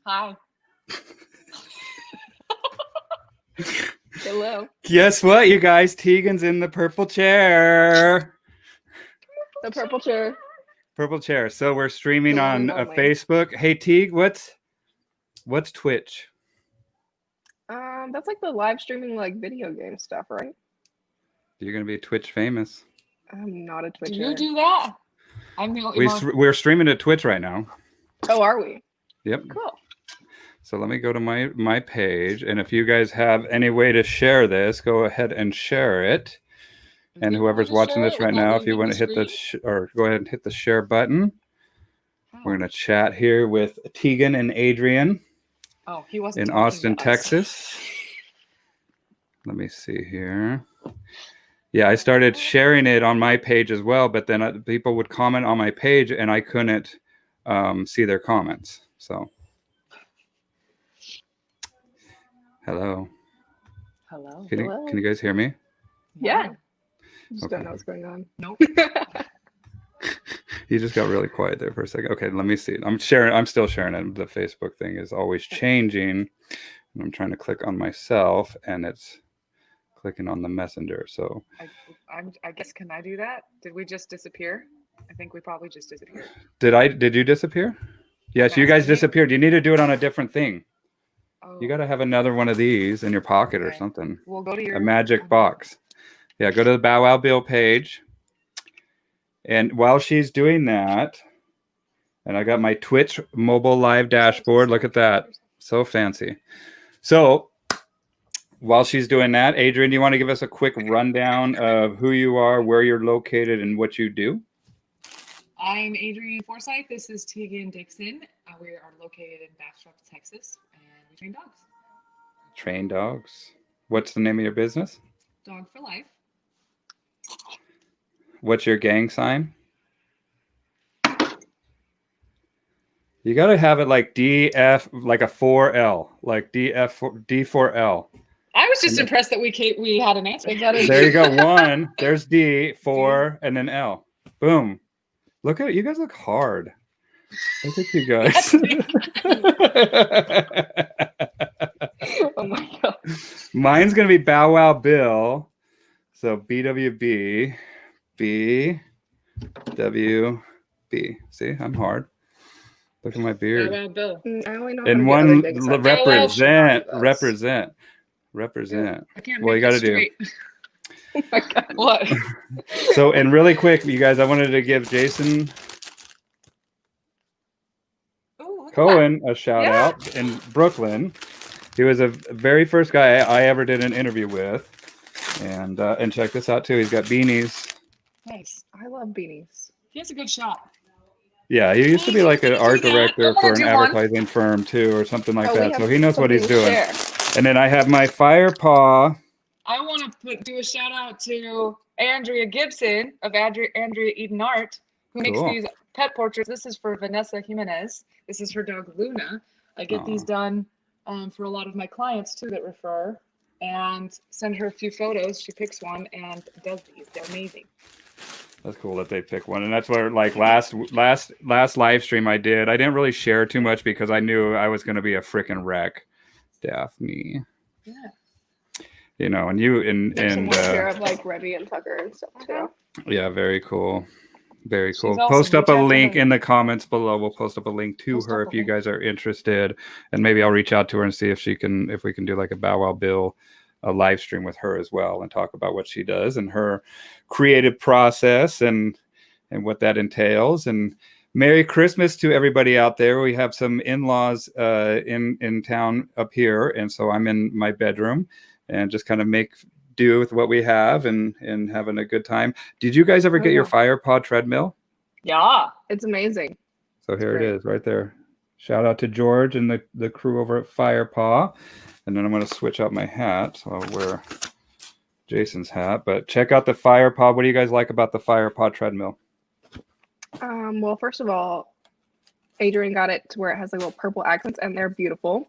Hi. Hello. Guess what, you guys? Tegan's in the purple chair. The purple chair. Purple chair. So we're streaming The on one and only. Facebook. Hey, Teague, what's Twitch? That's like the live streaming like video game stuff, right? You're gonna be Twitch famous. I'm not a Twitcher. Do you do that? I'm the only one. We're streaming to Twitch right now. Oh, are we? Yep. Cool. So let me go to my page, and if you guys have any way to share this, go ahead and share it. And whoever's watching this right now, if you want to hit or go ahead and hit the share button. We're gonna chat here with Tegan and Adrienne. Oh, he wasn't in Austin, Texas. Let me see here. Yeah, I started sharing it on my page as well, but then people would comment on my page, and I couldn't see their comments. So, hello. Hello. Can you guys hear me? Yeah. Just Okay. don't know what's going on. Nope. You just got really quiet there for a second. Okay, let me see. I'm still sharing it. The Facebook thing is always changing. And I'm trying to click on myself, and it's clicking on the messenger. So I guess, can I do that? Did we just disappear? I think we probably just disappeared. did you disappear? Yes, you guys disappeared. You need to do it on a different thing. Oh, You got to have another one of these in your pocket or Okay. something. we'll go to your A magic box. Yeah, go to the Bow Wow Bill page. And while she's doing that, and I got my Twitch mobile live dashboard. Look at that. So fancy. So while she's doing that, Adrienne, do you want to give us a quick rundown of who you are, where you're located, and what you do? I'm Adrienne Forsythe. This is Tegan Dixon. We are located in Bastrop, Texas, and we train dogs. Train dogs. What's the name of your business? Dog for life. What's your gang sign? You got to have it like DF, like a 4L, like D4L. I was just impressed that we had an answer. There you go. 1, there's D, 4, and then L. Boom. Look at it. You guys look hard. Look at you guys. Oh my god. Mine's going to be Bow Wow Bill. So BWB, BWB. See, I'm hard. Look at my beard. Bow Wow Bill. I only know how to And get one other things like that. represent. I can't Well, you make got this to do. straight. Oh my god. What? So, and really quick, you guys, I wanted to give Jason Ooh, look at Cohen a shout Yeah. out in Brooklyn. He was a very first guy I ever did an interview with, and check this out too. He's got beanies. that. Nice. I love beanies. He has a good shot. Yeah, he used to be like an art director I'm gonna for an do one. advertising firm too, or something like Oh, we that. have So he knows what he's something to doing. share. And then I have my fire paw. I want to do a shout out to Andrea Gibson of Andrea Eden Art, who makes Cool. these pet portraits. This is for Vanessa Jimenez. This is her dog Luna. I get these done for a lot of my clients too that refer, and send her a few photos. She picks one and does these. They're amazing. That's cool that they pick one. And that's where like last live stream I didn't really share too much because I knew I was going to be a freaking wreck. Daphne. Yeah. You know, and you There's some and more share of like Rebby and Tucker and stuff too. yeah, very cool. Very cool. awesome. Post up Reach a out to link her. in the comments below. We'll post up a link to Post her up if a you link. guys are interested. And maybe I'll reach out to her and see if we can do like a Bow Wow Bill a live stream with her as well and talk about what she does and her creative process and what that entails. And Merry Christmas to everybody out there. We have some in-laws in town up here, and so I'm in my bedroom and just kind of make do with what we have and having a good time. Did you guys ever get your Fire Pod treadmill? Yeah. It's amazing. So here great. it is right there. Shout out to George and the crew over at Firepaw. And then I'm going to switch out my hat. So I'll wear Jason's hat. But check out the Firepaw. What do you guys like about the Firepaw treadmill? Well, first of all, Adrienne got it to where it has like little purple accents and they're beautiful.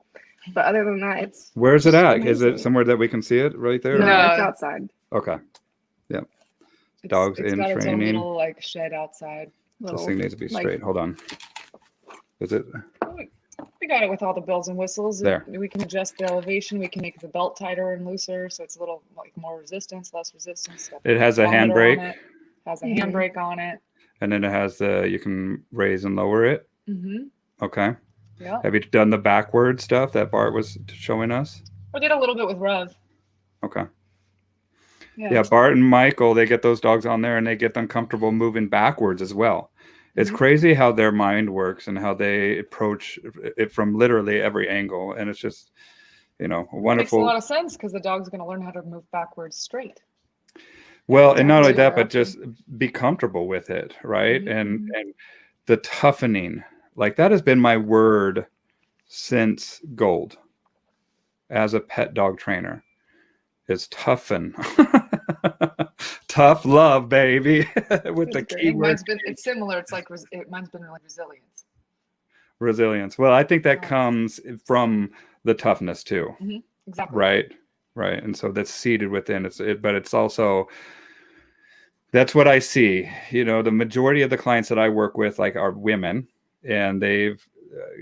But other than that, it's Where's it at? amazing. Is it somewhere that we can see it right there? no, No. it's outside. Okay. Yeah. Dogs it's in got its own training. little like shed outside. This thing needs to be like, straight. Hold on. Is it We got it with all the bells and whistles. there? We can adjust the elevation. We can make the belt tighter and looser, so it's a little like more resistance, less resistance. It has a handbrake. It has a handbrake on it. And then it has you can raise and lower it. Mm-hmm. Okay. Yeah. Have you done the backward stuff that Bart was showing us? We did a little bit with Rev. Okay. Yeah. Yeah, Bart and Michael, they get those dogs on there and they get them comfortable moving backwards as well. It's crazy how their mind works and how they approach it from literally every angle. And it's just, wonderful. It makes a lot of sense because the dog's going to learn how to move backwards straight. Well, and not only that, but just be comfortable with it, right? And the toughening, like that has been my word since Gold as a pet dog trainer, is toughen. Tough love, baby. With the keyword. It's similar. It's like mine's been like resilience. Resilience. Well, I think that comes from the toughness too. Exactly. Right. And so that's seated within but it's also, that's what I see. The majority of the clients that I work with are women, and they've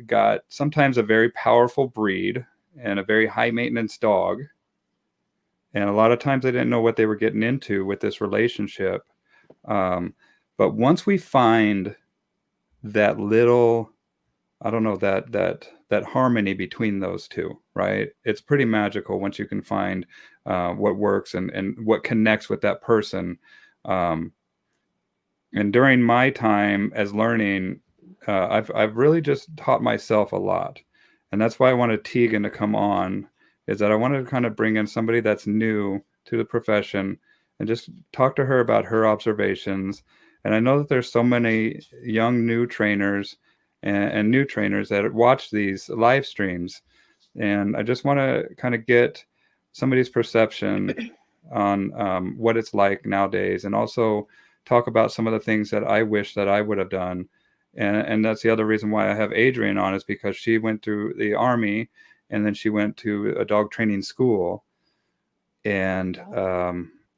got sometimes a very powerful breed and a very high maintenance dog. And a lot of times they didn't know what they were getting into with this relationship. But once we find that little, I don't know, that harmony between those two, right? It's pretty magical once you can find what works and what connects with that person. And during my time as learning, I've really just taught myself a lot. And that's why I wanted Tegan to come on, is that I wanted to kind of bring in somebody that's new to the profession and just talk to her about her observations. And I know that there's so many young new trainers and new trainers that watch these live streams. And I just want to kind of get somebody's perception on what it's like nowadays, and also talk about some of the things that I wish that I would have done. And that's the other reason why I have Adrienne on, is because she went through the Army and then she went to a dog training school. And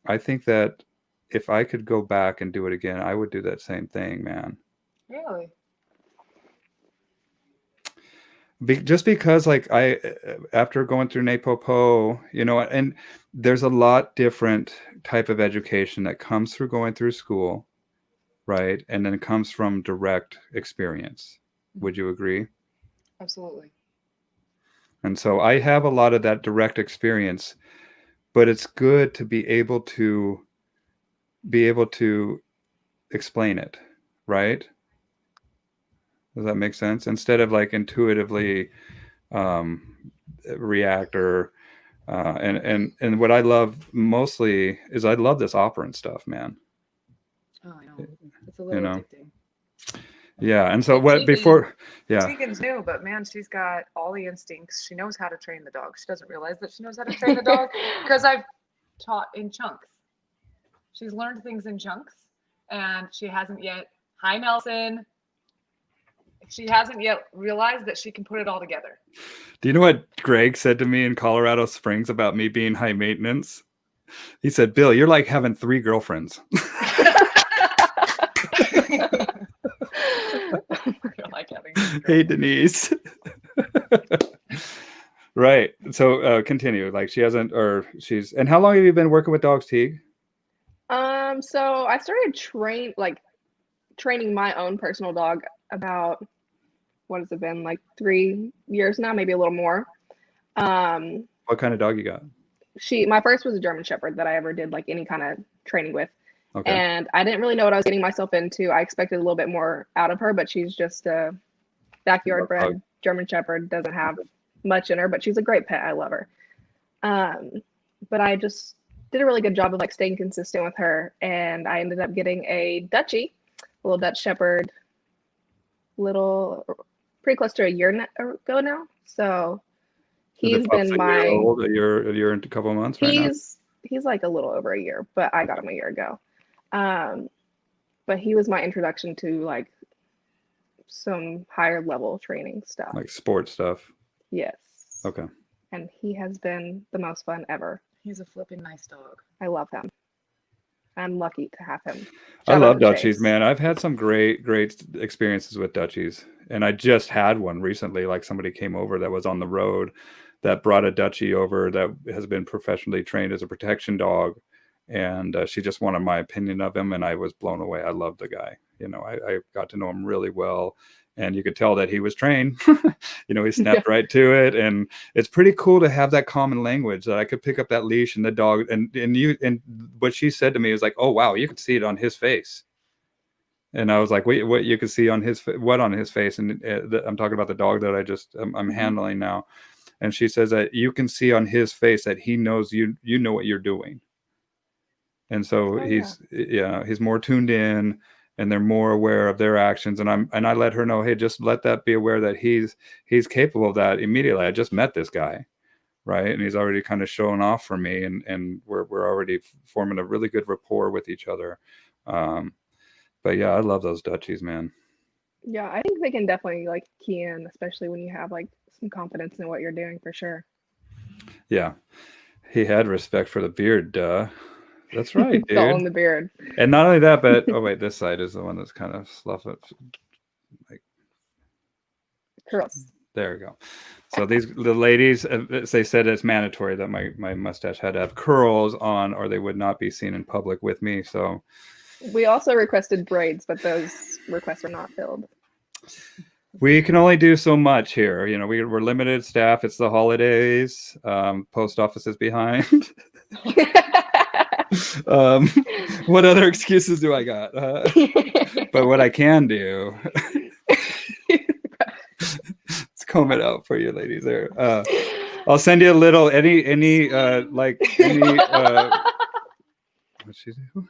I think that if I could go back and do it again, I would do that same thing, man. Really? Just because after going through NAPOPO, and there's a lot different type of education that comes through going through school, right? And then it comes from direct experience. Would you agree? Absolutely. And so I have a lot of that direct experience, but it's good to be able to explain it, right? Does that make sense? Instead of intuitively react or and what I love mostly is I love this operant stuff, man. Oh, I know. It's a little addicting. Yeah, and so Tegan's new, but man, she's got all the instincts. She knows how to train the dog. She doesn't realize that she knows how to train the dog because I've taught in chunks. She's learned things in chunks, and she hasn't yet. Hi, Nelson. She hasn't yet realized that she can put it all together. Do you know what Greg said to me in Colorado Springs about me being high maintenance? He said, "Bill, you're like having 3 girlfriends." Hey, Denise. Right. So continue. She hasn't, or she's. And how long have you been working with dogs, Teague? So I started training my own personal dog about, what has it been, 3 years now, maybe a little more. What kind of dog you got? My first was a German Shepherd that I ever did any kind of training with. Okay. And I didn't really know what I was getting myself into. I expected a little bit more out of her, but she's just a backyard bred German Shepherd, doesn't have much in her, but she's a great pet. I love her. But I just did a really good job of staying consistent with her, and I ended up getting a Dutchie, a little Dutch Shepherd, pretty close to a year ago now. So he's been a year and a couple of months right now. He's a little over a year, but I got him a year ago. But he was my introduction to some higher level training stuff, like sports stuff. Yes. Okay. And he has been the most fun ever. He's a flipping nice dog. I love him. I'm lucky to have him. I Shout out love to Dutchies, Chase. man. I've had some great experiences with Dutchies. And I just had one recently, like somebody came over that was on the road that brought a Dutchie over that has been professionally trained as a protection dog. And she just wanted my opinion of him. And I was blown away. I loved the guy. You know, I got to know him really well. And you could tell that he was trained. You know, he snapped right to it. And it's pretty cool to have that common language that I could pick up that leash and the dog. And what she said to me was like, oh, wow, you could see it on his face. And I was like, wait, what you could see on his, what on his face? And I'm talking about the dog that I'm handling now. And she says that you can see on his face that he knows you know what you're doing. And so he's more tuned in, and they're more aware of their actions. And I let her know, hey, just let that be aware that he's capable of that immediately. I just met this guy, right? And he's already kind of showing off for me, and we're already forming a really good rapport with each other. But yeah, I love those Dutchies, man. Yeah, I think they can definitely like key in, especially when you have like some confidence in what you're doing, for sure. Yeah, he had respect for the beard, duh. That's right, dude. All in the beard. And not only that, but oh wait, this side is the one that's kind of slough it, like curls. There we go. So the ladies, they said it's mandatory that my mustache had to have curls on, or they would not be seen in public with me. So we also requested braids, but those requests were not filled. We can only do so much here. You know, we're limited staff. It's the holidays. Post office is behind. What other excuses do I got? But what I can do, let's comb it out for you, ladies. There, I'll send you a little any what'd she do?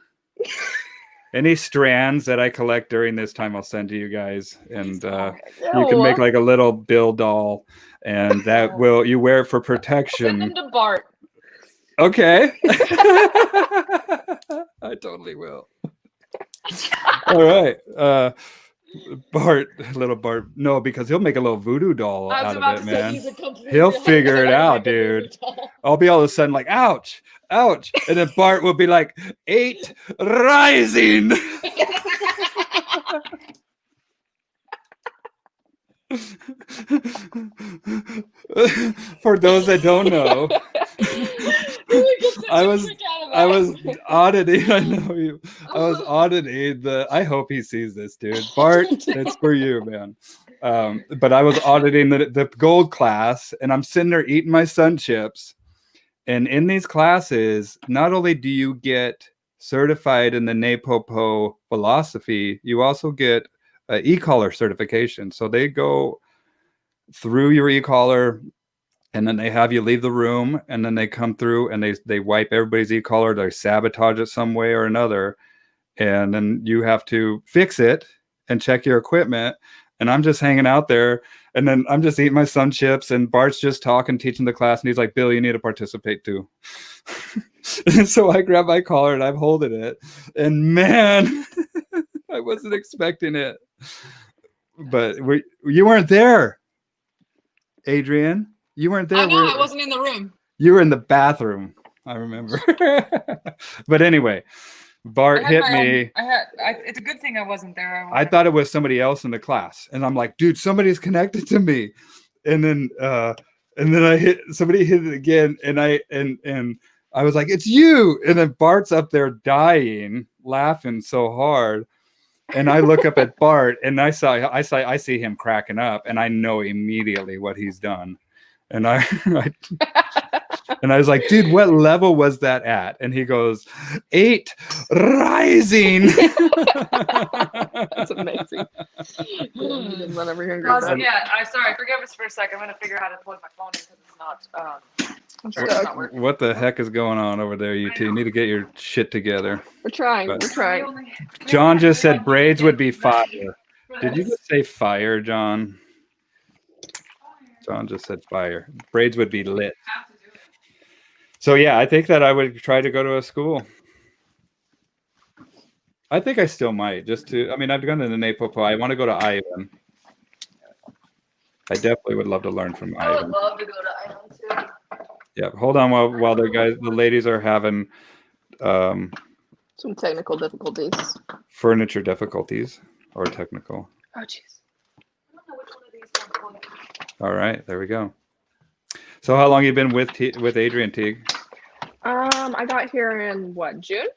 Any strands that I collect during this time, I'll send to you guys, and you can make like a little Bill doll, and that you wear it for protection. Send them to Bart. Okay. I totally will. All right. Little Bart. No, because he'll make a little voodoo doll out of it, man. He'll figure it out, dude. I'll be all of a sudden like, ouch, ouch. And then Bart will be like, 8 rising. For those that don't know, I was auditing. I know you. I was auditing I hope he sees this, dude. Bart, it's for you, man. But I was auditing the gold class, and I'm sitting there eating my sun chips. And in these classes, not only do you get certified in the NAPOPO philosophy, you also get e-collar certification. So they go through your e-collar, and then they have you leave the room, and then they come through and they wipe everybody's e-collar. They sabotage it some way or another, and then you have to fix it and check your equipment. And I'm just hanging out there, and then I'm just eating my sun chips, and Bart's just talking, teaching the class, and he's like, Bill, you need to participate too. And so I grab my collar and I'm holding it, and man, I wasn't expecting it. But you weren't there, Adrienne. You weren't there. I know, I wasn't in the room. You were in the bathroom, I remember. But anyway, Bart hit me. It's a good thing I wasn't there. I thought it was somebody else in the class, and I'm like, dude, somebody's connected to me. And then somebody hit it again, and I was like, it's you. And then Bart's up there dying, laughing so hard. And I look up at Bart, and I see him cracking up, and I know immediately what he's done. And I was like, dude, what level was that at? And he goes, 8 rising. That's amazing. You didn't run over here and grab that. Yeah, sorry, forgive us for a second. I'm gonna figure out how to plug my phone in because it's not what the heck is going on over there, you two? You need to get your shit together. We're trying. John just said braids would be fire. Did you just say fire, John? John just said fire. Braids would be lit. So yeah, I think that I would try to go to a school. I think I still might. I've gone to the NAPOPO. I want to go to Ivan. I definitely would love to learn from Ivan. I would love to go to Ivan too. Yeah, hold on while the ladies are having Some technical difficulties. Furniture difficulties or technical. Oh, jeez. I don't know which one of these I'm plugging. All right, there we go. So how long you been with Adrienne, Teague? I got here in what, June?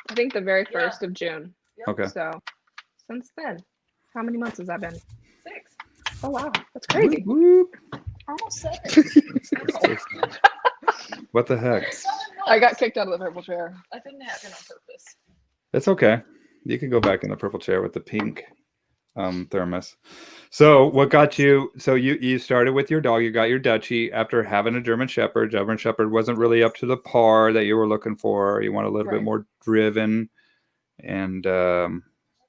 I think the very Yeah. 1st of June. Okay. So since then, how many months has that been? 6. Oh wow, that's crazy. Whoop, whoop. Almost 7. What the heck? 7 I got months. kicked out of the purple chair. I didn't have it on purpose. It's okay. You can go back in the purple chair with the pink thermos. So what got you? So you started with your dog. You got your Dutchie after having a German Shepherd. German Shepherd wasn't really up to the par that you were looking for. You want a little bit Right. more driven and a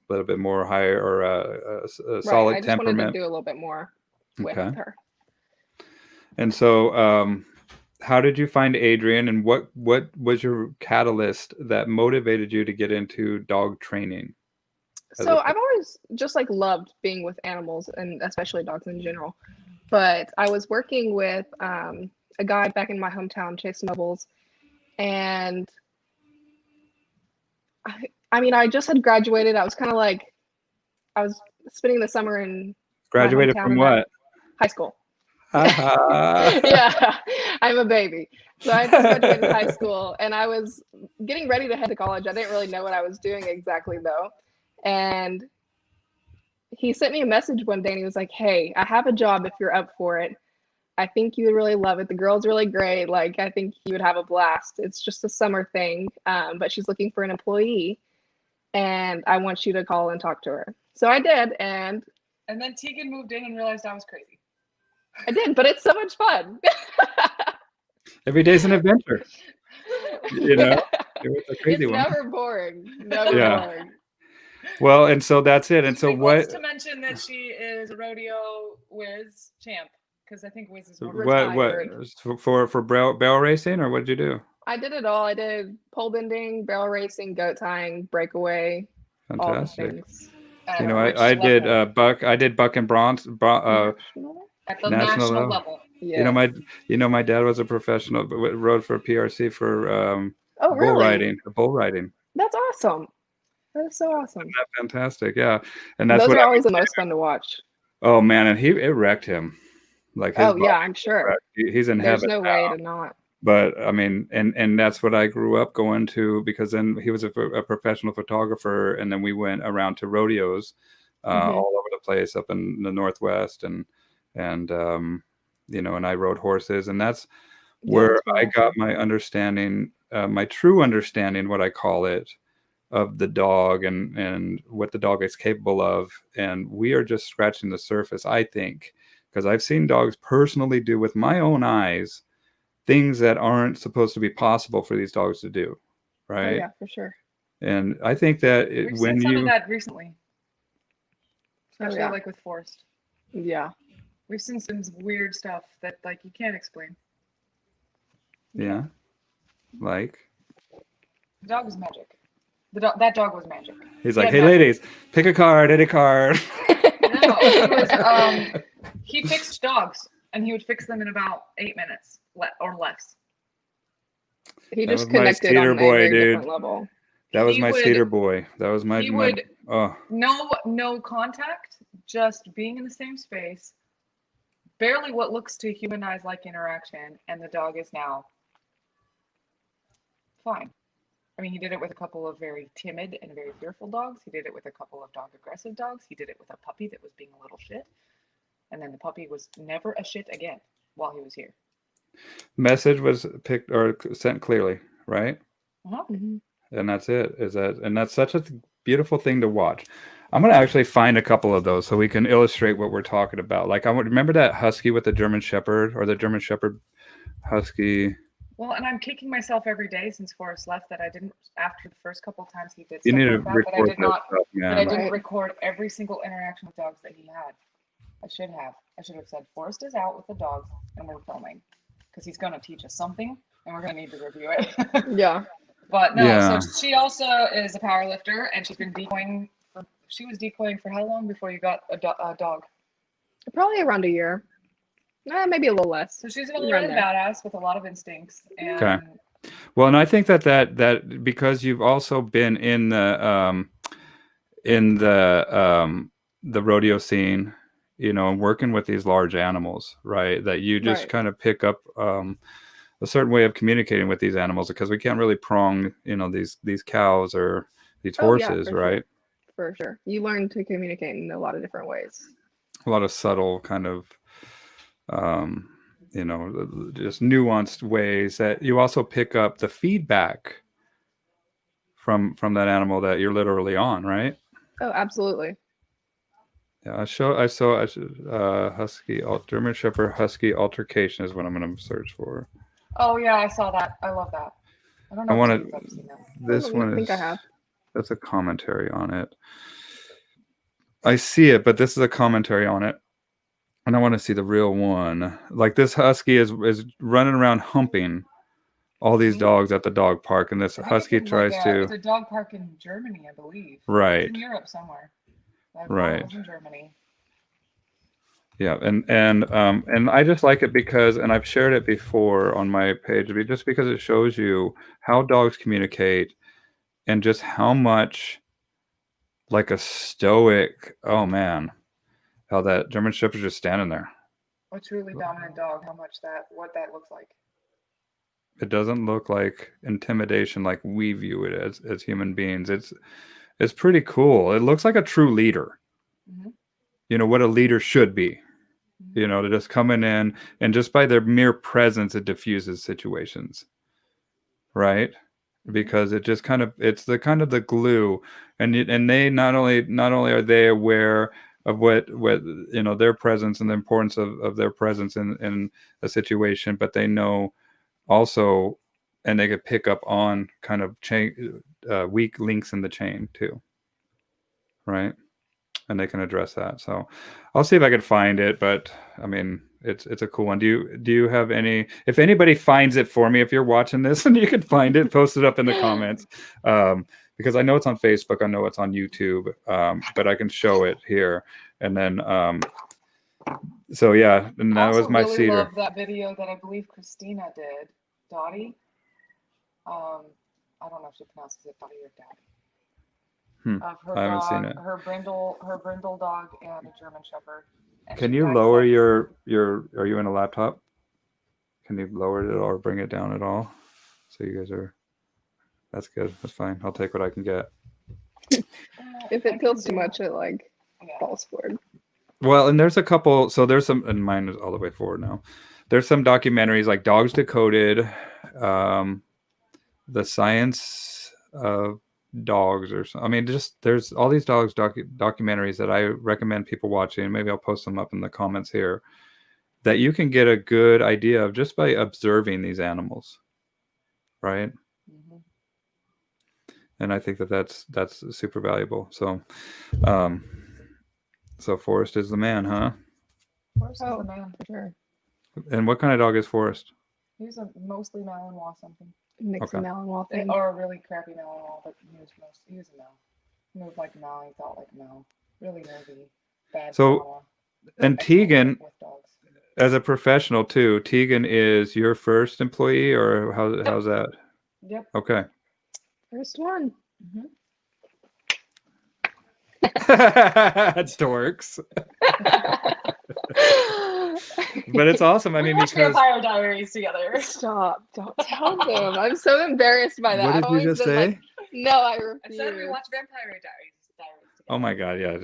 little bit more higher or a solid I just temperament. wanted to do a little bit more with Okay. her. And so, how did you find Adrienne, and what was your catalyst that motivated you to get into dog training? So I've always just like loved being with animals and especially dogs in general. But I was working with a guy back in my hometown, Chase Nobles, and I just had graduated. I was kind of like, I was spending the summer in Graduated hometown from and what? high school. Haha. Yeah, I'm a baby. So I just graduated high school and I was getting ready to head to college. I didn't really know what I was doing exactly though. And he sent me a message one day and he was like, "Hey, I have a job if you're up for it. I think you would really love it. The girl's really great. Like, I think you would have a blast. It's just a summer thing, but she's looking for an employee and I want you to call and talk to her." So I did, and then Tegan moved in and realized I was crazy. I did, but it's so much fun. Every day's an adventure. You know, it was a crazy It's one. never boring. Never Yeah. boring. Well, and so that's it. And She so wants what? to mention that she is a rodeo whiz champ because I think whiz is more What retired. for barrel racing, or what did you do? I did it all. I did pole bending, barrel racing, goat tying, breakaway, all the Fantastic. things. You know, which I did level? buck. I did buck and bronze. National? At the national national level. level. Yeah. You know, my dad was a professional, but rode for PRC for Oh, bull really? riding. That's awesome. That is so awesome. Isn't that fantastic? Yeah, and that's Those what are always the most fun to watch. Oh man, and it wrecked him. Like his Oh yeah, body I'm sure. wrecked. He's in There's heaven no now. way to not. But I mean, and that's what I grew up going to, because then he was a professional photographer, and then we went around to rodeos all over the place up in the Northwest, and you know, and I rode horses, and that's where I got my understanding, my true understanding, what I call it, of the dog and what the dog is capable of. And we are just scratching the surface, I think, because I've seen dogs personally do with my own eyes things that aren't supposed to be possible for these dogs to do, right? Oh, yeah, for sure. And I think that We've seen some of that recently, especially like with Forrest. Yeah. We've seen some weird stuff that like you can't explain. Yeah. Like the dog was magic. That dog was magic. He's like, "Hey, ladies, pick a card, any card." No, he was. He fixed dogs, and he would fix them in about 8 minutes or less. He just connected on a very different level. That was my cedar boy. That was my. He would no contact, just being in the same space. Barely what looks to human eyes like interaction, and the dog is now fine. I mean, he did it with a couple of very timid and very fearful dogs. He did it with a couple of dog-aggressive dogs. He did it with a puppy that was being a little shit. And then the puppy was never a shit again while he was here. Message was picked or sent clearly, right? Uh-huh. Mm-hmm. And that's it. And that's such a beautiful thing to watch. I'm going to actually find a couple of those so we can illustrate what we're talking about. Like, I remember that husky with the German Shepherd, or the German Shepherd husky. Well, and I'm kicking myself every day since Forrest left that I didn't, after the first couple of times he did You stuff need to like that, record but I did not, stuff, but I didn't record every single interaction with dogs that he had. I should have said, Forrest is out with the dogs and we're filming, because he's going to teach us something and we're going to need to review it. Yeah. But no, so she also is a power lifter, and she's been decoying. She was decoying for how long before you got a dog? Probably around a year. Maybe a little less. So she's really badass with a lot of instincts, and Well, and I think that because you've also been in the rodeo scene, you know, and working with these large animals, right? That you just Right. kind of pick up a certain way of communicating with these animals, because we can't really prong, you know, these cows or these Oh yeah, horses, for right? sure. For sure. You learn to communicate in a lot of different ways. A lot of subtle kind of you know, just nuanced ways that you also pick up the feedback from that animal that you're literally on, right? Oh, absolutely. Yeah, husky German Shepherd husky altercation is what I'm going to search for. Oh yeah, I saw that. I love that. I don't I know want if I've to. seen that. This one I think I is. have. That's a commentary on it. I see it, but this is a commentary on it, and I want to see the real one. Like this husky is running around humping all these dogs at the dog park, and this I think husky it's in like tries to. it's a dog park in Germany, I believe. Right. It's in Europe somewhere. I thought Right. it was in Germany. Yeah, and I just like it because, and I've shared it before on my page, just because it shows you how dogs communicate and just how much like a stoic, oh man, how that German Shepherd's just standing there. A truly dominant dog. What that looks like. It doesn't look like intimidation like we view it as human beings. It's pretty cool. It looks like a true leader. Mm-hmm. You know what a leader should be. Mm-hmm. You know, to just coming in and just by their mere presence, it diffuses situations, right? Because it just kind of, it's the kind of the glue, and they not only are they aware of what you know, their presence and the importance of their presence in a situation, but they know also, and they could pick up on kind of chain weak links in the chain too, right? And they can address that. So I'll see if I can find it, but I mean, it's a cool one. Do you have any, if anybody finds it for me, if you're watching this and you can find it, post it up in the comments. Because I know it's on Facebook, I know it's on YouTube, but I can show it here. And then, so yeah, and that was my really cedar. love that video that I believe Christina did. Dottie. I don't know if she pronounces it Dottie or Daddy. Of her I haven't dog, seen it. her brindle dog, and a German Shepherd. And Can she you lower dissects- your? Are you in a laptop? Can you lower it or bring it down at all? So you guys are. That's good. That's fine. I'll take what I can get. If it feels too much, it like falls forward. Well, and there's a couple. So there's some, and mine is all the way forward now. There's some documentaries like Dogs Decoded, The Science of Dogs, or I mean, just there's all these documentaries that I recommend people watching. Maybe I'll post them up in the comments here, that you can get a good idea of just by observing these animals, right? Mm-hmm. And I think that's super valuable. So, so Forrest is the man, huh? Forrest is the man for sure. And what kind of dog is Forrest? He's a mostly Malinois something. Mix of Malinois thing. Or a really crappy Malinois, but he was a Mal. He moved like a Mal, he thought like a Mal. Really nervy, bad So, and Tegan, as a professional too, Tegan is your first employee, or how's that? Yep. Okay. First one. Mm-hmm. Dorks. But it's awesome. I mean, watch because Vampire Diaries together. Stop! Don't tell them. I'm so embarrassed by that. What did I've you just say? Like, no, I refuse. I said we watch Vampire Diaries together. Oh my God! Yeah,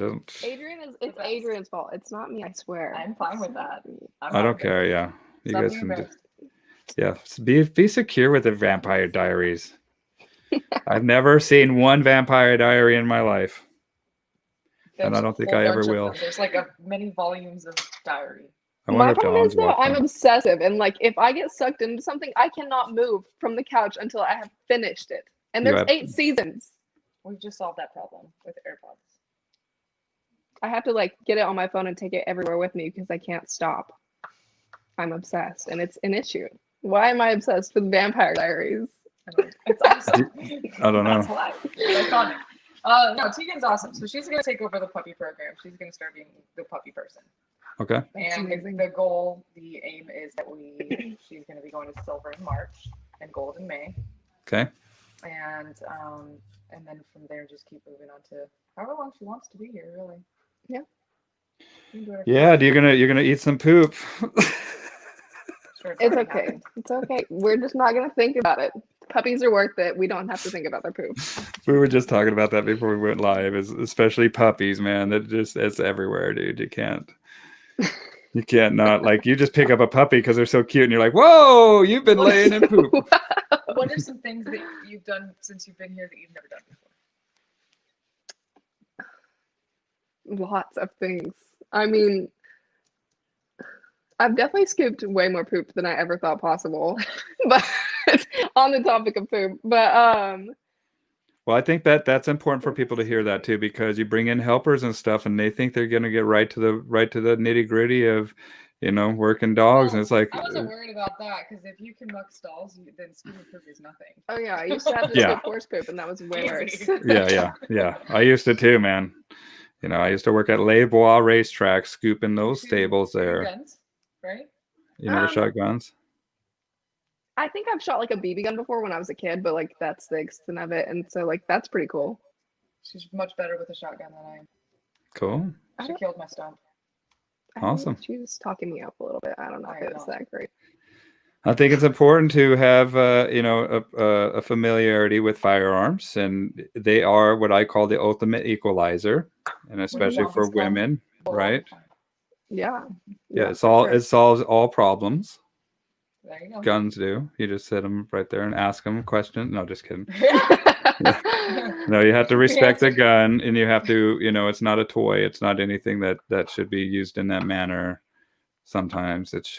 It's Adrienne's fault. It's not me. I swear. I'm fine with that. I don't care. Yeah, you Stop guys being can. embarrassed. Yeah, be secure with the Vampire Diaries. I've never seen one Vampire Diary in my life. And I don't think I ever will. There's like many volumes of diary. My problem is though, I'm obsessive, and like if I get sucked into something, I cannot move from the couch until I have finished it. And there's 8 seasons. We've just solved that problem with AirPods. I have to like get it on my phone and take it everywhere with me because I can't stop. I'm obsessed, and it's an issue. Why am I obsessed with Vampire Diaries? It's awesome. I don't know. That's why. It's iconic. No, Tegan's awesome. So she's going to take over the puppy program. She's going to start being the puppy person. Okay. And the goal, the aim is that she's going to be going to Silver in March. and gold in May. Okay. And then from there just keep moving on to however long she wants to be here, really. Yeah. Yeah, you're gonna eat some poop. Sure, it's okay. It's okay. We're just not gonna think about it. Puppies are worth it. We don't have to think about their poop. We were just talking about that before we went live, especially puppies, man. It's everywhere, dude. You can't not, like, you just pick up a puppy because they're so cute and you're like, whoa, you've been laying in poop. What are some things that you've done since you've been here that you've never done before? Lots of things. I mean, I've definitely scooped way more poop than I ever thought possible. But on the topic of poop. But well, I think that's important for people to hear that too, because you bring in helpers and stuff and they think they're gonna get right to the nitty-gritty of, working dogs. And it's like, I wasn't worried about that, because if you can muck stalls, then scooping poop is nothing. oh yeah, I used to have to scoop horse poop, and that was way worse. yeah. I used to too, man. I used to work at Les Bois racetrack, scooping those stables there. Guns, right? You never shot guns? I think I've shot like a BB gun before when I was a kid, but like that's the extent of it, and so like that's pretty cool. She's much better with a shotgun than I am. Cool. She killed my stump. Awesome. She was talking me up a little bit. I don't know if it was that great. I think it's important to have, a familiarity with firearms, and they are what I call the ultimate equalizer, and especially for women, right? Yeah. It solves all problems. There you go. Guns do. You just sit them right there and ask them questions. No, just kidding. No, you have to respect the gun, and you have to, it's not a toy. It's not anything that should be used in that manner. Sometimes it's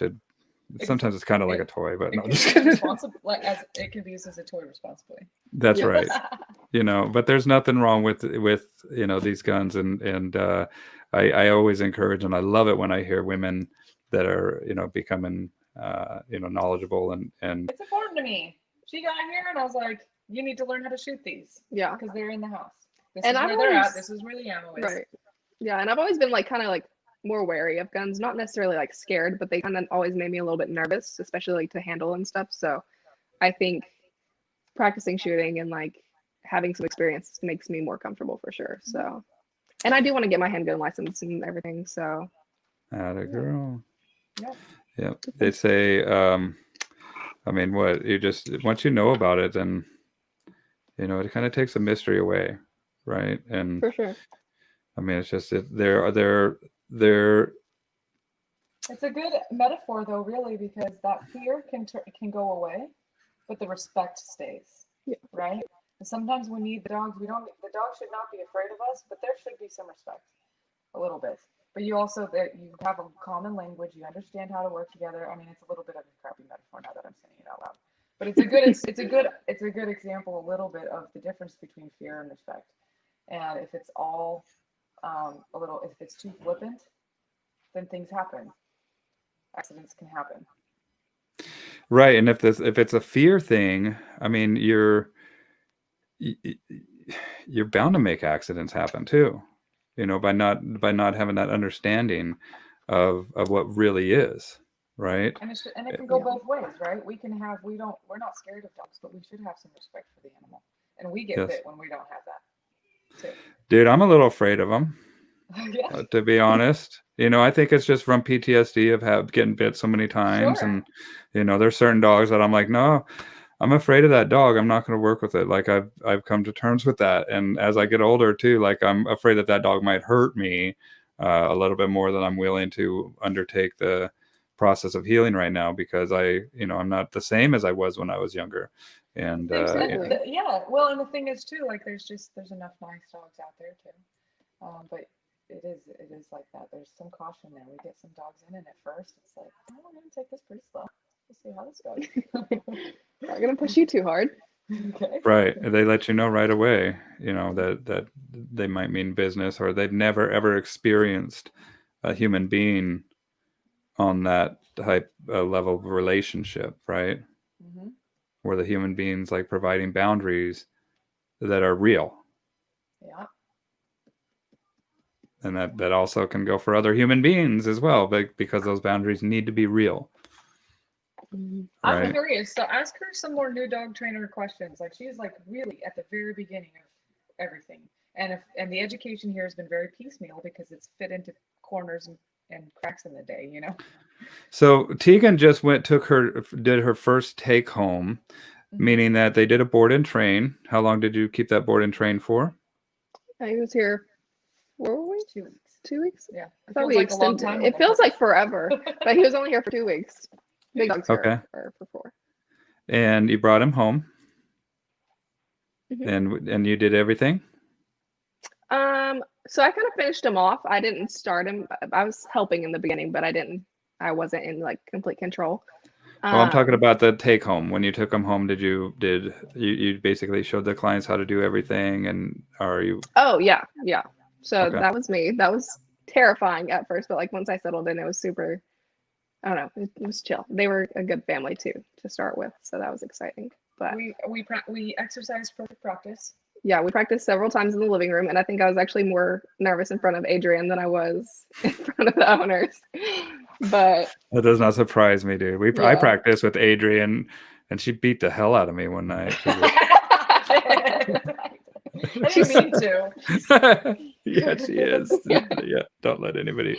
kind of like a toy, but no, just kidding. It can be used as a toy responsibly. That's right. But there's nothing wrong with these guns, and I always encourage, and I love it when I hear women that are becoming knowledgeable and it's important to me. She got here and I was like, you need to learn how to shoot these. Yeah. Because they're in the house. This is where they're at. This is where the ammo is. Right. Yeah, and I've always been like kind of like more wary of guns, not necessarily like scared, but they kind of always made me a little bit nervous, especially like to handle and stuff. So I think practicing shooting and like having some experience makes me more comfortable for sure. So, and I do want to get my handgun license and everything. So. Atta girl. Yeah. Yeah. They say, once you know about it, then, it kind of takes the mystery away. Right. And for sure. I mean, it's just, they're it's a good metaphor though, really, because that fear can go away, but the respect stays. Yeah. Right. And sometimes we need the dogs. The dog should not be afraid of us, but there should be some respect, a little bit. But you also, that you have a common language, you understand how to work together. I mean, it's a little bit of a crappy metaphor now that I'm saying it out loud, but it's a good example, a little bit of the difference between fear and respect. And if it's all if it's too flippant, then things happen. Accidents can happen. Right, and if it's a fear thing, I mean, you're bound to make accidents happen too. By not having that understanding of what really is, right? And it can go both ways, right? We're not scared of dogs, but we should have some respect for the animal. And we get bit when we don't have that too. Dude, I'm a little afraid of them. Yeah. To be honest, I think it's just from PTSD of getting bit so many times. Sure. And, there's certain dogs that I'm like, no, I'm afraid of that dog. I'm not going to work with it. Like I've come to terms with that. And as I get older too, like I'm afraid that dog might hurt me a little bit more than I'm willing to undertake the process of healing right now, because I'm not the same as I was when I was younger. And yeah. Well, and the thing is too, like there's enough nice dogs out there too. But it is like that. There's some caution there. We get some dogs in, and at first it's like, oh, I'm gonna take this pretty slow. We'll see how this goes. Not gonna push you too hard. Okay. Right. They let you know right away, that they might mean business, or they've never ever experienced a human being on that type level of relationship, right? Mm-hmm. Where the human beings like providing boundaries that are real. Yeah. And that also can go for other human beings as well, but because those boundaries need to be real. I'm Right. curious. So ask her some more new dog trainer questions. Like she's like really at the very beginning of everything. And the education here has been very piecemeal because it's fit into corners and cracks in the day, you know? So Tegan just did her first take home, meaning that they did a board and train. How long did you keep that board and train for? He was here 4 weeks? 2 weeks. 2 weeks? Yeah. I thought we like a long extended time it. It with feels him. like forever, but he was only here for 2 weeks. Big dogs Okay. here are for 4. And you brought him home, Mhm. and you did everything? So I kind of finished him off. I didn't start him. I was helping in the beginning, but I wasn't in like complete control. Well, I'm talking about the take home. When you took them home, did you basically showed the clients how to do everything, and are you? Oh yeah. So Okay. that was me. That was terrifying at first, but like once I settled in, it was super. I don't know. It was chill. They were a good family too to start with, so that was exciting. But we exercised perfect practice. yeah, we practiced several times in the living room, and I think I was actually more nervous in front of Adrienne than I was in front of the owners. But That does not surprise me, dude. I Yeah. practiced with Adrienne, and she beat the hell out of me one night. I didn't mean to. Yeah, she is. Yeah, don't let anybody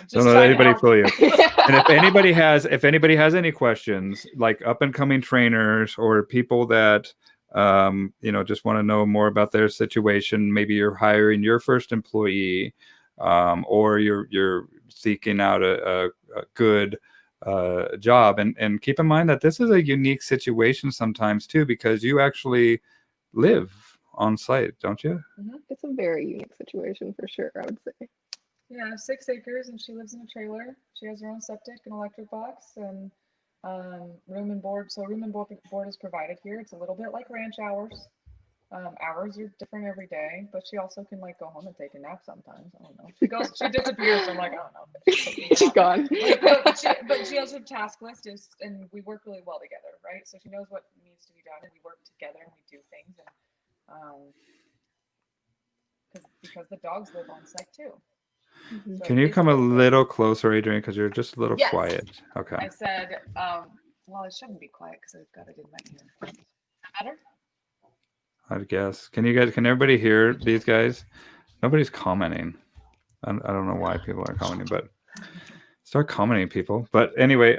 Just trying to help. fool you. And if anybody has any questions, like up and coming trainers or people that just want to know more about their situation, maybe you're hiring your first employee, or you're seeking out a good job, and keep in mind that this is a unique situation sometimes too, because you actually live on site, don't you? It's a very unique situation for sure, I would say. Yeah, 6 acres, and she lives in a trailer. She has her own septic and electric box, and room and board. So room and board is provided here. It's a little bit like ranch hours. Hours are different every day, but she also can like go home and take a nap sometimes. I don't know. She disappears. I'm like, I don't know. She's gone. But she has her task list, and we work really well together, right? So she knows what needs to be done, and we work together and we do things, and because the dogs live on site too. So Can you come a little closer, Adrienne, because you're just a little Yes. quiet? Okay. I said, well, I shouldn't be quiet because I've got it in my ear. Is that better? I guess. Can everybody hear these guys? Nobody's commenting. I don't know why people are commenting, but start commenting, people. But anyway,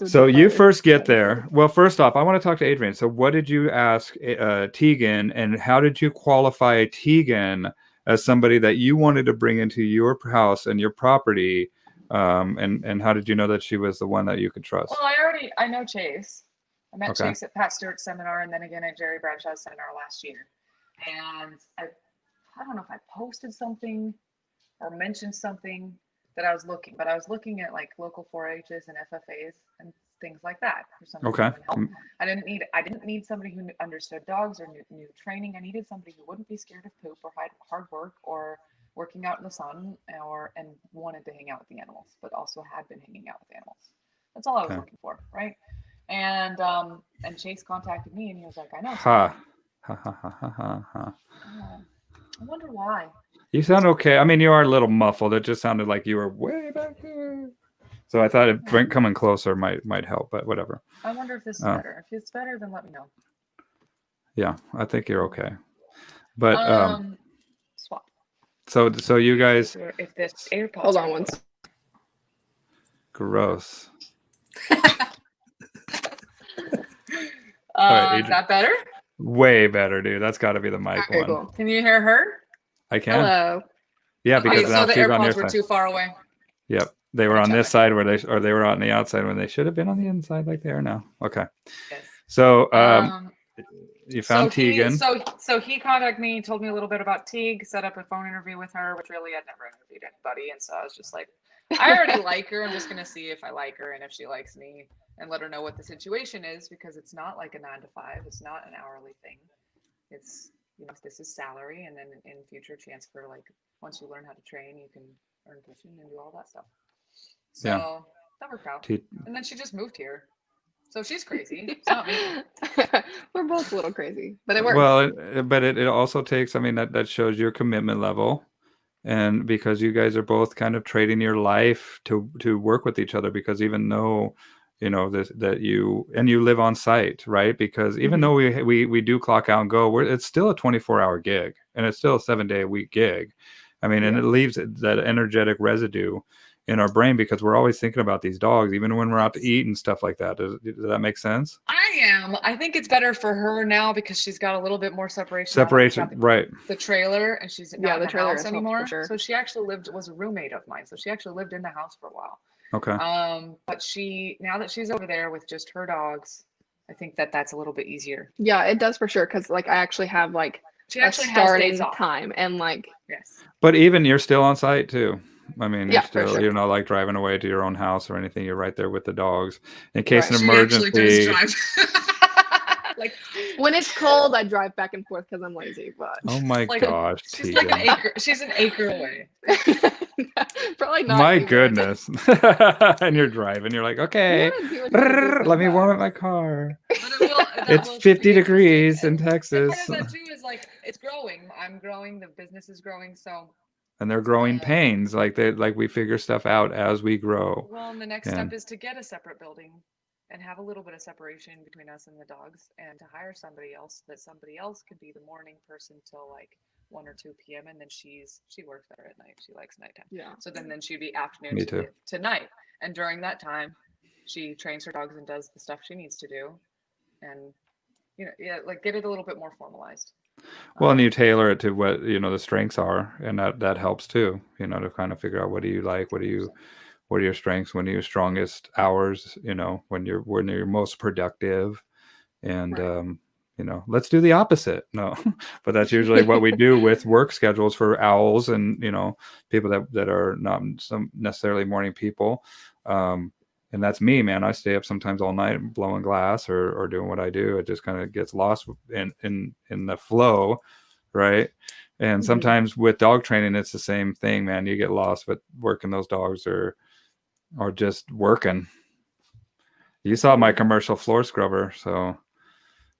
so you first get there. Well, first off, I want to talk to Adrienne. So what did you ask Tegan, and how did you qualify Tegan as somebody that you wanted to bring into your house and your property? And how did you know that she was the one that you could trust? Well, I know Chase. I met Chase at Pat Stewart's seminar, and then again at Jerry Bradshaw's seminar last year. And I don't know if I posted something or mentioned something that I was looking, but I was looking at like local 4-H's and FFAs and things like that for somebody who would help. I didn't need somebody who understood dogs or knew training. I needed somebody who wouldn't be scared of poop or hard work or working out in the sun and wanted to hang out with the animals, but also had been hanging out with animals. That's all I was looking for, right? And Chase contacted me, and he was like, "I know." I wonder why. You sound okay. I mean, you are a little muffled. It just sounded like you were way back there. So I thought coming closer might help, but whatever. I wonder if this is better. If it's better, then let me know. Yeah, I think you're okay. But swap. So you guys. If this AirPods. Hold on once. Gross. Right, is that better? Way better, dude. That's got to be the mic one. Cool. Can you hear her? I can. Hello. Yeah, because okay, now so the she's on AirPods your were side. too far away. Yep, they were on this side where they were on the outside when they should have been on the inside, like they are now. Okay. Yes. So you found Tegan. So he contacted me, told me a little bit about Teague, set up a phone interview with her, which really I'd never interviewed anybody, and so I was just like, I already like her. I'm just gonna see if I like her and if she likes me, and let her know what the situation is, because it's not like a 9 to 5. It's not an hourly thing. It's, this is salary, and then in future chance for like once you learn how to train, you can earn commission and do all that stuff. So that worked out. And then she just moved here. So she's crazy. It's not me. We're both a little crazy, but it works. Well, but it also takes, I mean, that shows your commitment level. And because you guys are both kind of trading your life to work with each other, because even though you know, that you live on site, right? Because even though we do clock out and go, it's still a 24-hour gig, and it's still a 7-day-a-week gig. I mean, and it leaves that energetic residue in our brain because we're always thinking about these dogs, even when we're out to eat and stuff like that. Does that make sense? I think it's better for her now because she's got a little bit more separation. Right. The trailer, and she's not in the house anymore. Sure. So she actually was a roommate of mine. So she actually lived in the house for a while. Okay. But now that she's over there with just her dogs, I think that's a little bit easier. Yeah, it does for sure. Because like I actually have like She actually a has starting days off. time and like. Yes. But even you're still on site too. I mean, you're not like driving away to your own house or anything. You're right there with the dogs in case of an emergency. She actually does drive. Like when it's cold, I drive back and forth because I'm lazy. But oh my gosh, she's like an acre. She's an acre away. Probably not. My goodness. And you're driving. You're like, okay, let me warm up my car. It's 50 degrees in Texas. Part of that too is like it's growing. I'm growing. The business is growing. So. And they're growing pains. Like we figure stuff out as we grow. Well, and the next step is to get a separate building and have a little bit of separation between us and the dogs, and to hire somebody else, that somebody else could be the morning person till like 1 or 2 p.m. and then she works better at night. She likes nighttime. Yeah. So then she'd be afternoon to night, and during that time, she trains her dogs and does the stuff she needs to do, and like get it a little bit more formalized. Well, and you tailor it to what the strengths are, and that helps too. To kind of figure out what do you like, what are your strengths, when are your strongest hours, when you're most productive, and let's do the opposite. No, but that's usually what we do with work schedules for owls and people that are not some necessarily morning people. And that's me, man. I stay up sometimes all night blowing glass or doing what I do. It just kind of gets lost in the flow, right? And sometimes with dog training, it's the same thing, man. You get lost with working those dogs or just working. You saw my commercial floor scrubber, so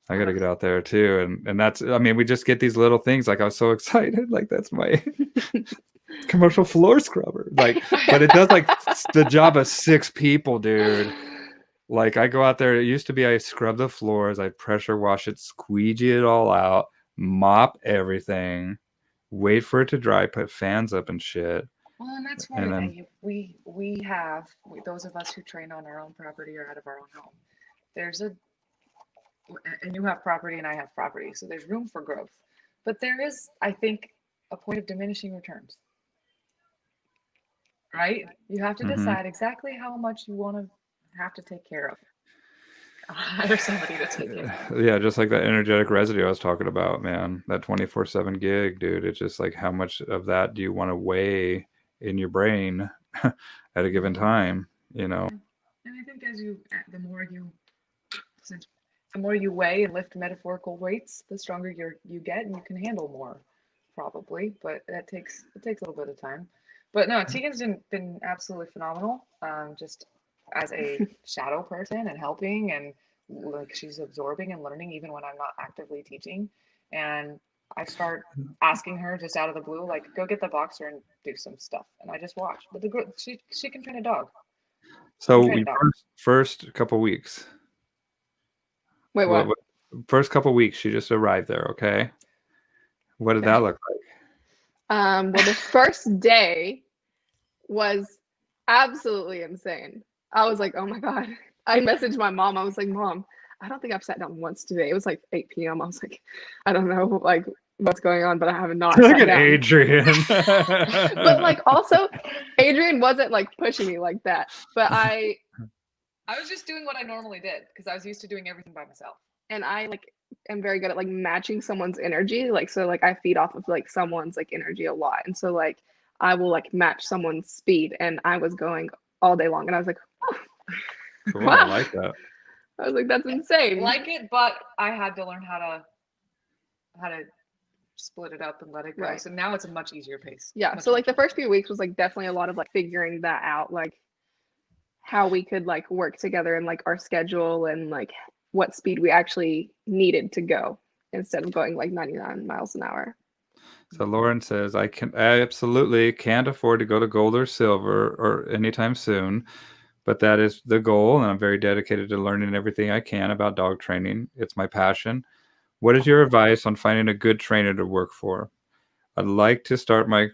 I got to get out there too. And that's, I mean, we just get these little things. Like I was so excited. Like that's my commercial floor scrubber. Like, but it does like the job of 6 people, dude. Like I go out there. It used to be I scrub the floors, I pressure wash it, squeegee it all out, mop everything, wait for it to dry, put fans up and shit. Well, and that's one thing. We have those of us who train on our own property or out of our own home. And you have property and I have property, so there's room for growth. But there is, I think, a point of diminishing returns. Right? You have to decide exactly how much you want to have to take care of. Hire somebody to take care of. Yeah, just like that energetic residue I was talking about, man. That 24/7 gig, dude. It's just like how much of that do you want to weigh in your brain at a given time, And I think the more you weigh and lift metaphorical weights, the stronger you get, and you can handle more, probably. But it takes a little bit of time. But no, Tegan's been absolutely phenomenal. Just as a shadow person and helping, and like she's absorbing and learning even when I'm not actively teaching. And I start asking her just out of the blue, like, go get the boxer and do some stuff, and I just watch. But she can train a dog. So first couple weeks. Wait, what? First couple weeks, she just arrived there. Okay, what did that look like? Well, the first day was absolutely insane. I was like, oh my God. I messaged my mom. I was like, Mom, I don't think I've sat down once today. It was like 8 p.m. I was like, I don't know like what's going on, but I have not. Look at Adrienne. But like also, Adrienne wasn't like pushing me like that. But I was just doing what I normally did because I was used to doing everything by myself. And I like am very good at like matching someone's energy. Like so like I feed off of like someone's like energy a lot. And so like I will like match someone's speed. And I was going all day long and I was like, oh. Cool, wow. I like that. I was like, that's insane. I like it, but I had to learn how to split it up and let it go. Right. So now it's a much easier pace. Yeah. So like the first few weeks was like definitely a lot of like figuring that out, like how we could like work together and like our schedule and like what speed we actually needed to go instead of going like 99 miles an hour. So Lauren says, I absolutely can't afford to go to gold or silver or anytime soon, but that is the goal, and I'm very dedicated to learning everything I can about dog training. It's my passion. What is your advice on finding a good trainer to work for? I'd like to start my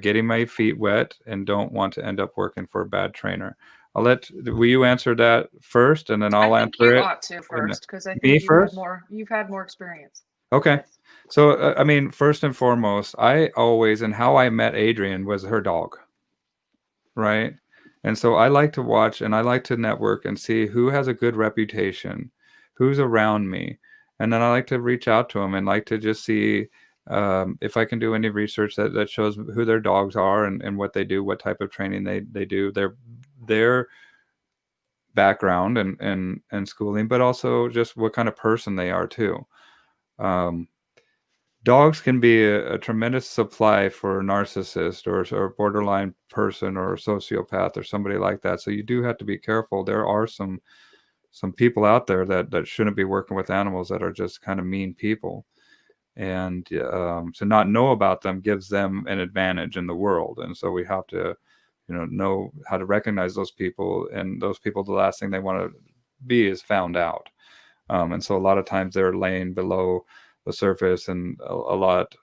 getting my feet wet and don't want to end up working for a bad trainer. Will you answer that first, and then I'll I think answer you it? ought to first, because I Me think first? you've had more experience. Okay. Yes. So, I mean, first and foremost, and how I met Adrienne was her dog, right? And so I like to watch and I like to network and see who has a good reputation, who's around me. And then I like to reach out to them and like to just see if I can do any research that shows who their dogs are and what they do, what type of training they do, their background and schooling, but also just what kind of person they are too. Dogs can be a tremendous supply for a narcissist or a borderline person or a sociopath or somebody like that. So you do have to be careful. There are some people out there that shouldn't be working with animals, that are just kind of mean people. And to not know about them gives them an advantage in the world. And so we have to, know how to recognize those people. And those people, the last thing they want to be is found out. And so a lot of times they're laying below the surface, and a lot,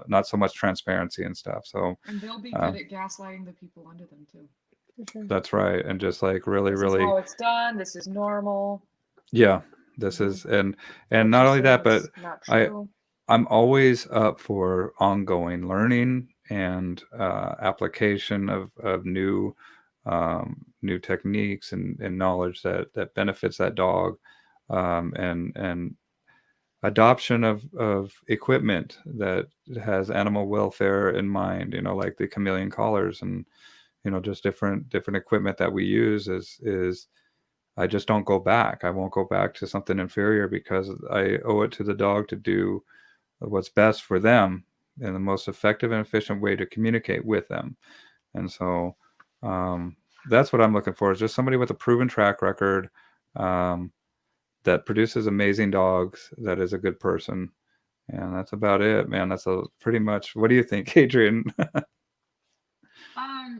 not so much transparency and stuff. So, And they'll be good at gaslighting the people under them too. For sure. that's right. And just like really, This really, is how it's done. This is normal. yeah, this is, and not only that, but Not I, true. I'm always up for ongoing learning and application of new techniques and knowledge that benefits that dog, and adoption of equipment that has animal welfare in mind. Like the chameleon collars and just different equipment that we use is I just don't go back. I won't go back to something inferior because I owe it to the dog to do what's best for them in the most effective and efficient way to communicate with them. And so that's what I'm looking for, is just somebody with a proven track record, that produces amazing dogs, that is a good person. And that's about it, man. That's pretty much. What do you think, Adrienne? I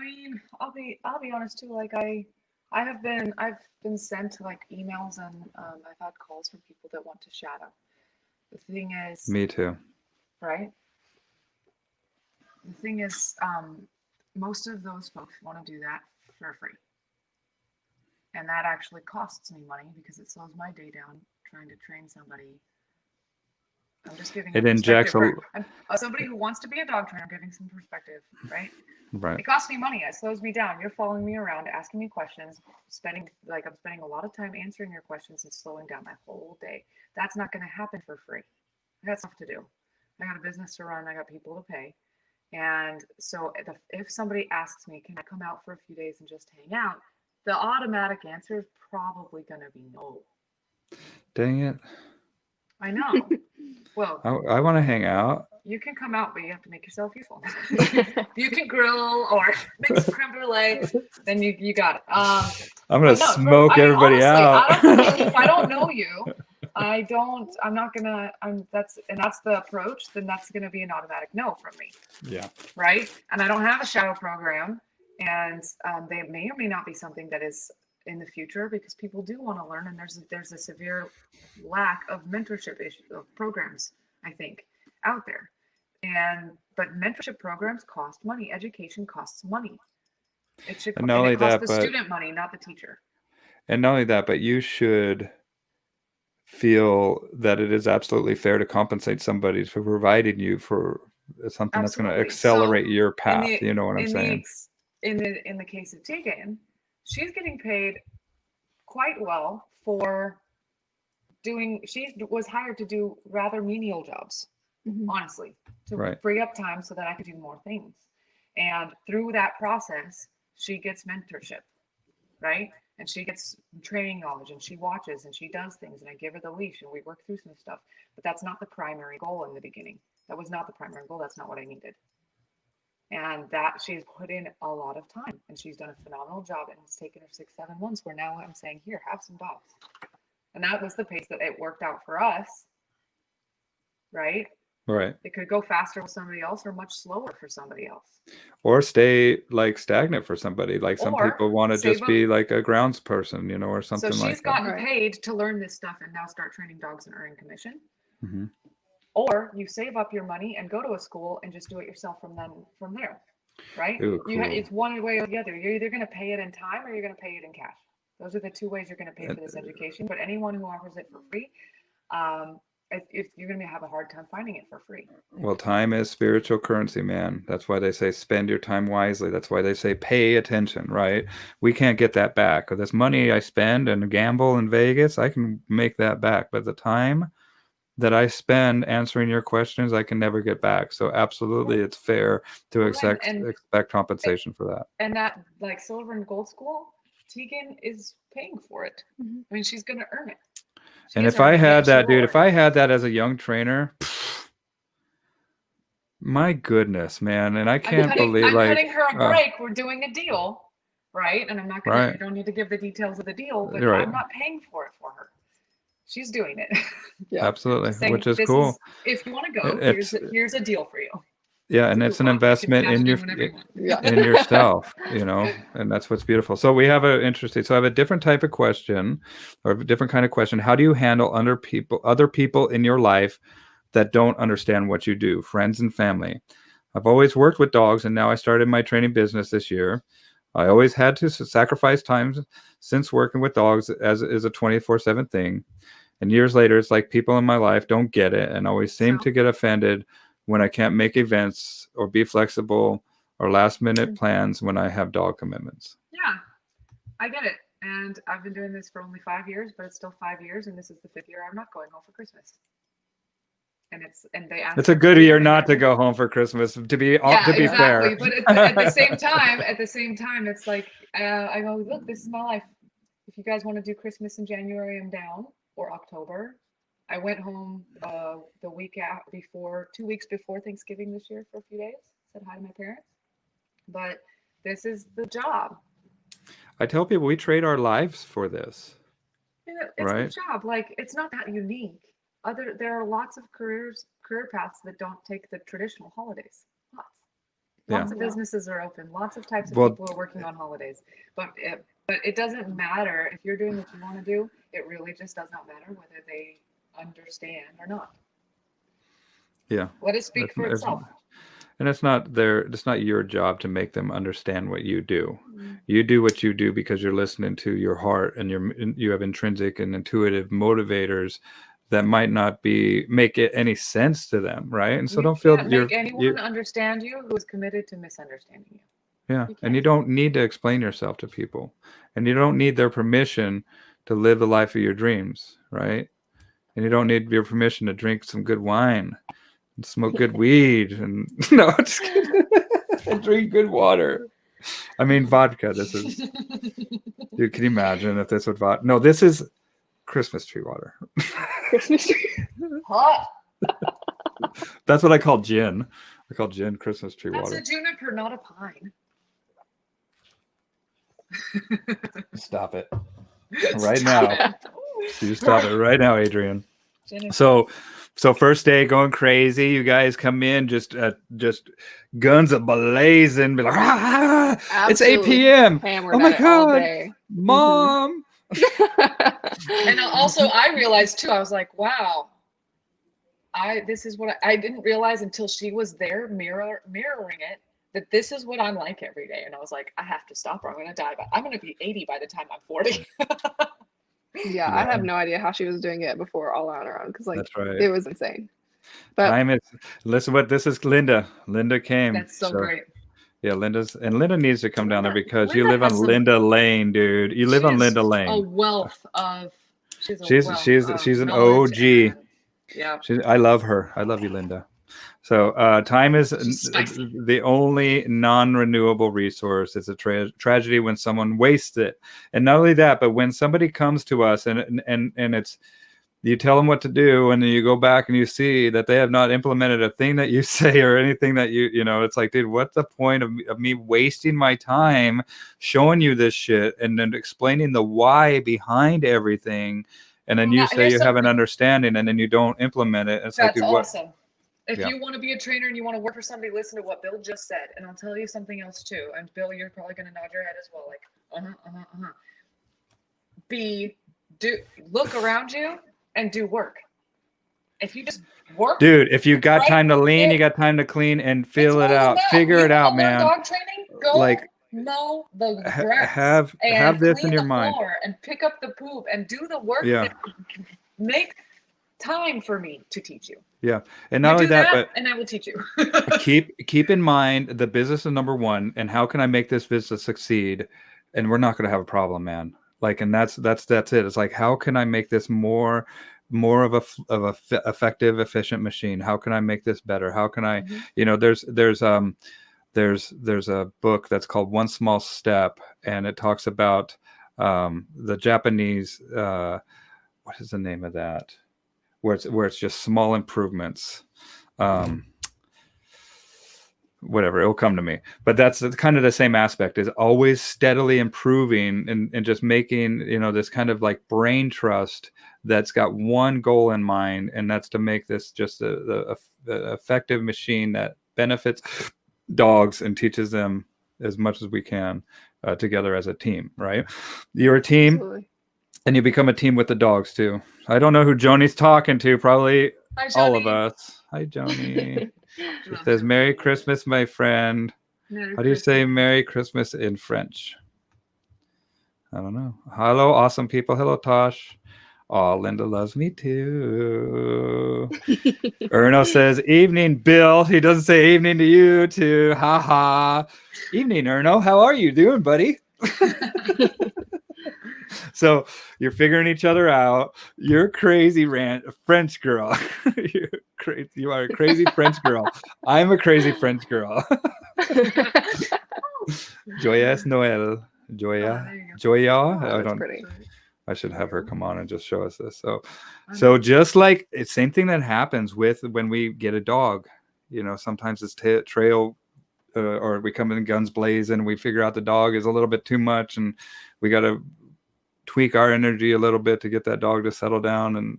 mean, I'll be honest too. Like I've been sent like emails, and I've had calls from people that want to shadow. The thing is, Me too. right? The thing is, most of those folks want to do that for free. And that actually costs me money because it slows my day down trying to train somebody. I'm just giving It injects somebody who wants to be a dog trainer. I'm giving some perspective, right? right. It costs me money. It slows me down. You're following me around, asking me questions, I'm spending a lot of time answering your questions and slowing down my whole day. That's not going to happen for free. I got stuff to do. I got a business to run. I got people to pay. And so if somebody asks me, can I come out for a few days and just hang out? The automatic answer is probably going to be no. Dang it. I know. Well, I want to hang out. You can come out, but you have to make yourself useful. You can grill or make some creme brulee, then you got it. I'm gonna smoke everybody out. If I don't know you, that's the approach, then that's gonna be an automatic no from me. Yeah. Right? And I don't have a shadow program, and they may or may not be something that is in the future, because people do want to learn, and there's a severe lack of mentorship of programs, I think, out there. But mentorship programs cost money. Education costs money. It should cost the student money, not the teacher. And not only that, but you should feel that it is absolutely fair to compensate somebody for providing you for something that's going to accelerate your path. You know what I'm saying? In the case of Tegan, she's getting paid quite well for doing. She was hired to do rather menial jobs, honestly, to free up time so that I could do more things. And through that process, she gets mentorship, right? And she gets training knowledge, and she watches and she does things, and I give her the leash and we work through some stuff. But that's not the primary goal in the beginning. That was not the primary goal. That's not what I needed. And that she's put in a lot of time, and she's done a phenomenal job, and it's taken her 6-7 months, where now I'm saying, here, have some dogs. And that was the pace that it worked out for us, right? Right. It could go faster with somebody else or much slower for somebody else. Or stay like stagnant for somebody. Like some Or people want to save just up. be like a grounds person, you know, or So something like she's that. gotten Right. paid to learn this stuff and now start training dogs and earning commission. Mm-hmm. Or you save up your money and go to a school and just do it yourself from there, right? Ooh, cool. It's one way or the other. You're either going to pay it in time or you're going to pay it in cash. Those are the two ways you're going to pay for this education. But anyone who offers it for free, if you're going to have a hard time finding it for free. Well, time is spiritual currency, man. That's why they say spend your time wisely. That's why they say pay attention, right? We can't get that back. This money I spend and gamble in Vegas, I can make that back. But the time that I spend answering your questions, I can never get back. So absolutely, it's fair to expect compensation for that. And that, like, silver and gold school, Tegan is paying for it. Mhm. I mean, she's going to earn it. And if I had that, dude, if I had that as a young trainer, my goodness, man. And I can't believe, I'm like, cutting her a break. We're doing a deal, right? And I'm not going to, you don't need to give the details of the deal, but Right. I'm not paying for it for her. She's doing it. Yeah. Absolutely. Saying, which is cool. If you want to go, here's a deal for you. Yeah, and it's an investment in yourself, you know, and that's what's beautiful. So we have I have a different type of question, or a different kind of question. How do you handle other people in your life that don't understand what you do, friends and family? I've always worked with dogs, and now I started my training business this year. I always had to sacrifice time since working with dogs as is a 24/7 thing. And years later, it's like people in my life don't get it and always seem to get offended when I can't make events or be flexible or last minute plans when I have dog commitments. Yeah, I get it. And I've been doing this for only 5 years, but it's still 5 years. And this is the 5th year I'm not going home for Christmas. And they ask. It's a good year not to go home for Christmas, to be exactly. fair. But at the same time, it's like, I go, look, this is my life. If you guys want to do Christmas in January, I'm down, or October. I went home the week before, 2 weeks before Thanksgiving this year for a few days. Said hi to my parents. But this is the job. I tell people we trade our lives for this. It's right? the job. Like, it's not that unique. There are lots of career paths that don't take the traditional holidays. Lots of businesses are open. Lots of types of people are working on holidays. But it doesn't matter if you're doing what you want to do. It really just does not matter whether they understand or not. Yeah. Let it speak for itself. And it's not your job to make them understand what you do. You do what you do because you're listening to your heart, and you have intrinsic and intuitive motivators that might not make it any sense to them, right? And so don't feel make anyone understand you who is committed to misunderstanding you. Yeah, and you don't need to explain yourself to people, and you don't need their permission to live the life of your dreams, right? And you don't need your permission to drink some good wine and smoke good weed and no, just kidding. And drink good water. I mean, vodka. This is. Dude, can you imagine if this would vodka? No, this is Christmas tree water. Christmas tree. Hot. That's what I call gin. I call gin Christmas tree water. That's a juniper, not a pine. Stop it. Right now. You stop it right now, Adrienne. So first day going crazy. You guys come in just guns a blazing. Be like, it's 8 p.m. Oh my God, Mom. And also I realized too, I was like, wow, this is what I didn't realize until she was there mirroring it, that this is what I'm like every day. And I was like, I have to stop or I'm going to die. But I'm going to be 80 by the time I'm 40. Yeah, I have no idea how she was doing it before all on her own, because it was insane. But listen, this is Linda. Linda came. That's so great. Yeah, Linda needs to come down there because you live on Linda Lane, dude. You live on Linda Lane. A wealth of. She's an OG. Yeah. I love her. I love you, Linda. So time is the only non-renewable resource. It's a tragedy when someone wastes it. And not only that, but when somebody comes to us and it's, you tell them what to do, and then you go back and you see that they have not implemented a thing that you say or anything that it's like, dude, what's the point of me wasting my time showing you this shit and then explaining the why behind everything, and then you say you have an understanding and then you don't implement it. It's that's like, dude, awesome. If you want to be a trainer and you want to work for somebody, listen to what Bill just said. And I'll tell you something else too. And Bill, you're probably going to nod your head as well. Like, look around you and do work. If you just work. Dude, if you got time to lean, you got time to clean and feel it out. Figure it out, man. Dog training, go like mow the grass. Have this in your mind. And pick up the poop and do the work. Yeah. Make time for me to teach you. Yeah. And not only that, but and I will teach you. keep in mind the business is number one, and how can I make this business succeed? And we're not going to have a problem, man. Like, and that's it. It's like, how can I make this more of a effective, efficient machine? How can I make this better? How can I, there's a book that's called One Small Step, and it talks about the Japanese, what is the name of that? Where it's just small improvements. Whatever, it'll come to me. But that's kind of the same aspect, is always steadily improving and just making, this kind of like brain trust that's got one goal in mind, and that's to make this just the effective machine that benefits dogs and teaches them as much as we can together as a team, right? You're a team. Absolutely. And you become a team with the dogs too. I don't know who Joni's talking to. Probably all of us. Hi, Joni. She says, "Merry Christmas, my friend." How do you say Merry Christmas in French? I don't know. Hello, awesome people. Hello, Tosh. Oh, Linda loves me too. Erno says, "Evening, Bill." He doesn't say evening to you too. Ha ha. Evening, Erno. How are you doing, buddy? So you're figuring each other out. You're a crazy French girl. You're crazy. You are a crazy French girl. I'm a crazy French girl. Joyeuse Noël. Joya. I should have her come on and just show us this. So just like it's same thing that happens with when we get a dog. Sometimes it's trail or we come in guns blazing. We figure out the dog is a little bit too much, and we got to tweak our energy a little bit to get that dog to settle down,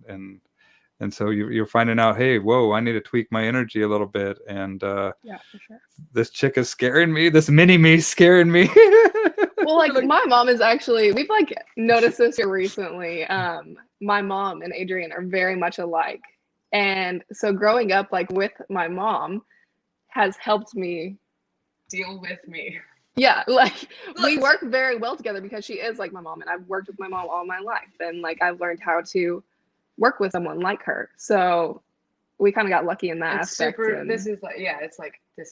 and so you're finding out, hey, whoa, I need to tweak my energy a little bit, and for sure. This chick is scaring me, this mini me scaring me. Well, like my mom is actually, we've like noticed this here recently. My mom and Adrienne are very much alike, and so growing up like with my mom has helped me deal with me. Yeah, like we work very well together because she is like my mom, and I've worked with my mom all my life, and like I've learned how to work with someone like her. So we kind of got lucky in that aspect. This is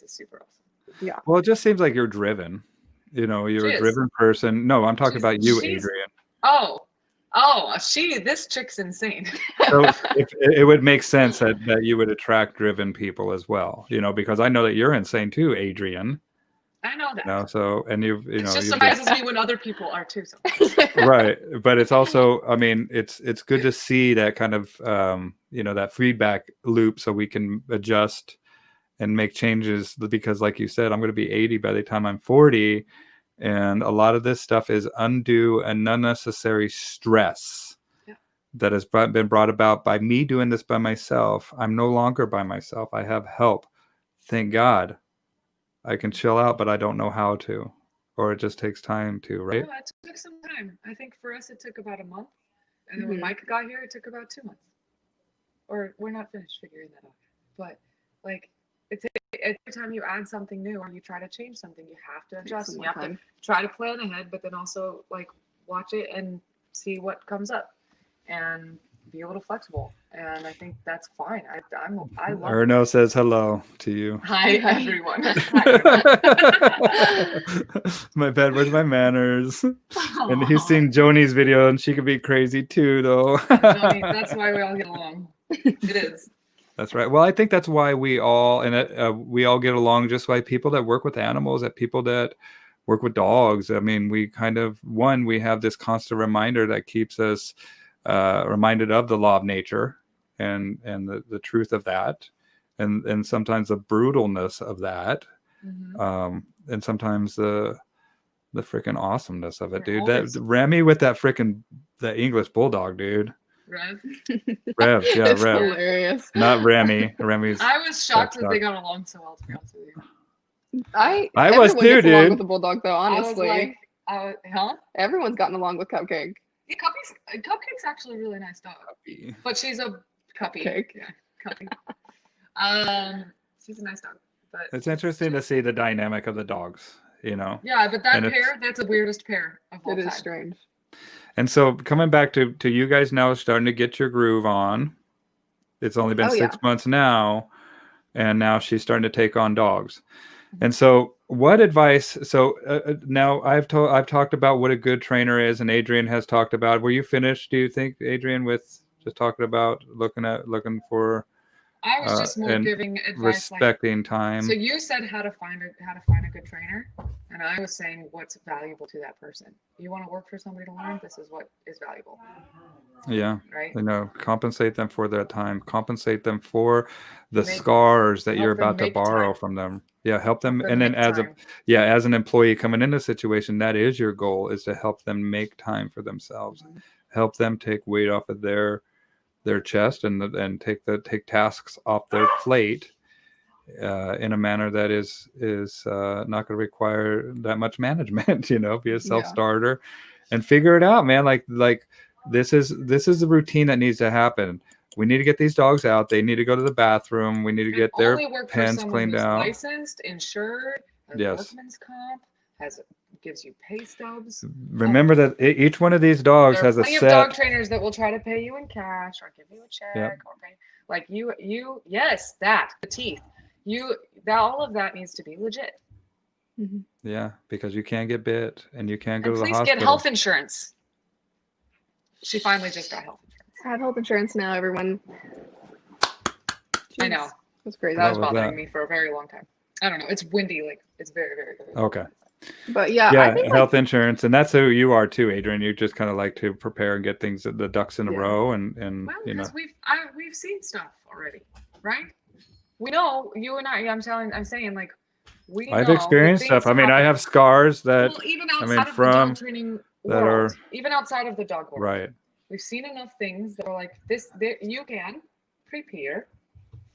super awesome. Yeah. Well, it just seems like you're driven. You're a driven person. No, I'm talking about you, Adrienne. This chick's insane. So it would make sense that you would attract driven people as well, because I know that you're insane too, Adrienne. I know that. It just surprises me when other people are too. Right, but it's also, I mean, it's good to see that kind of that feedback loop, so we can adjust and make changes. Because, like you said, I'm going to be 80 by the time I'm 40, and a lot of this stuff is undue and unnecessary stress that has been brought about by me doing this by myself. I'm no longer by myself. I have help. Thank God. I can chill out, but I don't know how to, or it just takes time to, right? No, it took some time. I think for us, it took about a month. And then when Mike got here, it took about 2 months. Or we're not finished figuring that out. But like, every time you add something new or you try to change something, you have to adjust. You have to try to plan ahead, but then also like watch it and see what comes up and be a little flexible. And I think that's fine. I love Erno says hello to you. Hi, everyone. My bad. Where's my manners? Aww. And he's seen Joni's video, and she could be crazy too, though. Joni, that's why we all get along. It is. That's right. Well, I think that's why we all get along, just like people that work with animals, that people that work with dogs. I mean, we have this constant reminder that keeps us reminded of the law of nature and the truth of that, and sometimes the brutalness of that, and sometimes the freaking awesomeness of it, dude. That Remy with that English bulldog, dude. Rev. Rev, yeah, It's Rev. hilarious. Not Remy. Remy's. I was shocked that Dog. they got along so well, to be honest with you. I was everyone too, gets along dude. with the bulldog though, honestly. I was like, huh? Everyone's gotten along with Cupcake. Yeah, Cupcake's actually a really nice dog, but she's a cuppy. Cake. Yeah, cuppy. She's a nice dog, but It's interesting to see the dynamic of the dogs, you know. yeah, but that And it's- pair—that's the weirdest pair of all It time. is strange. And so coming back to you guys now starting to get your groove on. It's only been Oh, 6 months now, and now she's starting to take on dogs. And so what advice, so now I've talked about what a good trainer is, and Adrienne has talked about, were you finished, do you think, Adrienne, with just talking about looking for I was just more and giving advice, respecting time? So you said how to find a good trainer, and I was saying what's valuable to that person. You want to work for somebody to learn. This is what is valuable. Yeah, right. you know, compensate them for their time. Compensate them for the scars that you're about to borrow from them. Yeah, help them. And then as an employee coming into a situation, that is your goal, is to help them make time for themselves. Mm-hmm. Help them take weight off of their chest and take tasks off their plate in a manner that is not going to require that much management. You know, be a self-starter and figure it out, man. Like this is the routine that needs to happen. We need to get these dogs out. They need to go to the bathroom. We need to get their pens cleaned out. Licensed, insured, workman's comp, gives you pay stubs. Remember that each one of these dogs has a set. There are plenty of dog trainers that will try to pay you in cash or give you a check or pay. Like you, the teeth. All of that needs to be legit. Mm-hmm. Yeah, because you can't get bit and you can't go to the hospital. Please get health insurance. She finally just got health insurance. I have health insurance now, everyone. Jeez, I know. That's crazy. That was bothering me for a very long time. I don't know. It's windy. Like it's very, very good. Okay. But yeah, I think health insurance, and that's who you are too, Adrienne. You just kind of like to prepare and get things, the ducks in a row, and you know. We've seen stuff already, right? We know, you and I'm saying like we. I've experienced stuff. I mean, I have scars that. Well, even outside of the dog training world, even outside of the dog world, right? We've seen enough things that are like this. You can prepare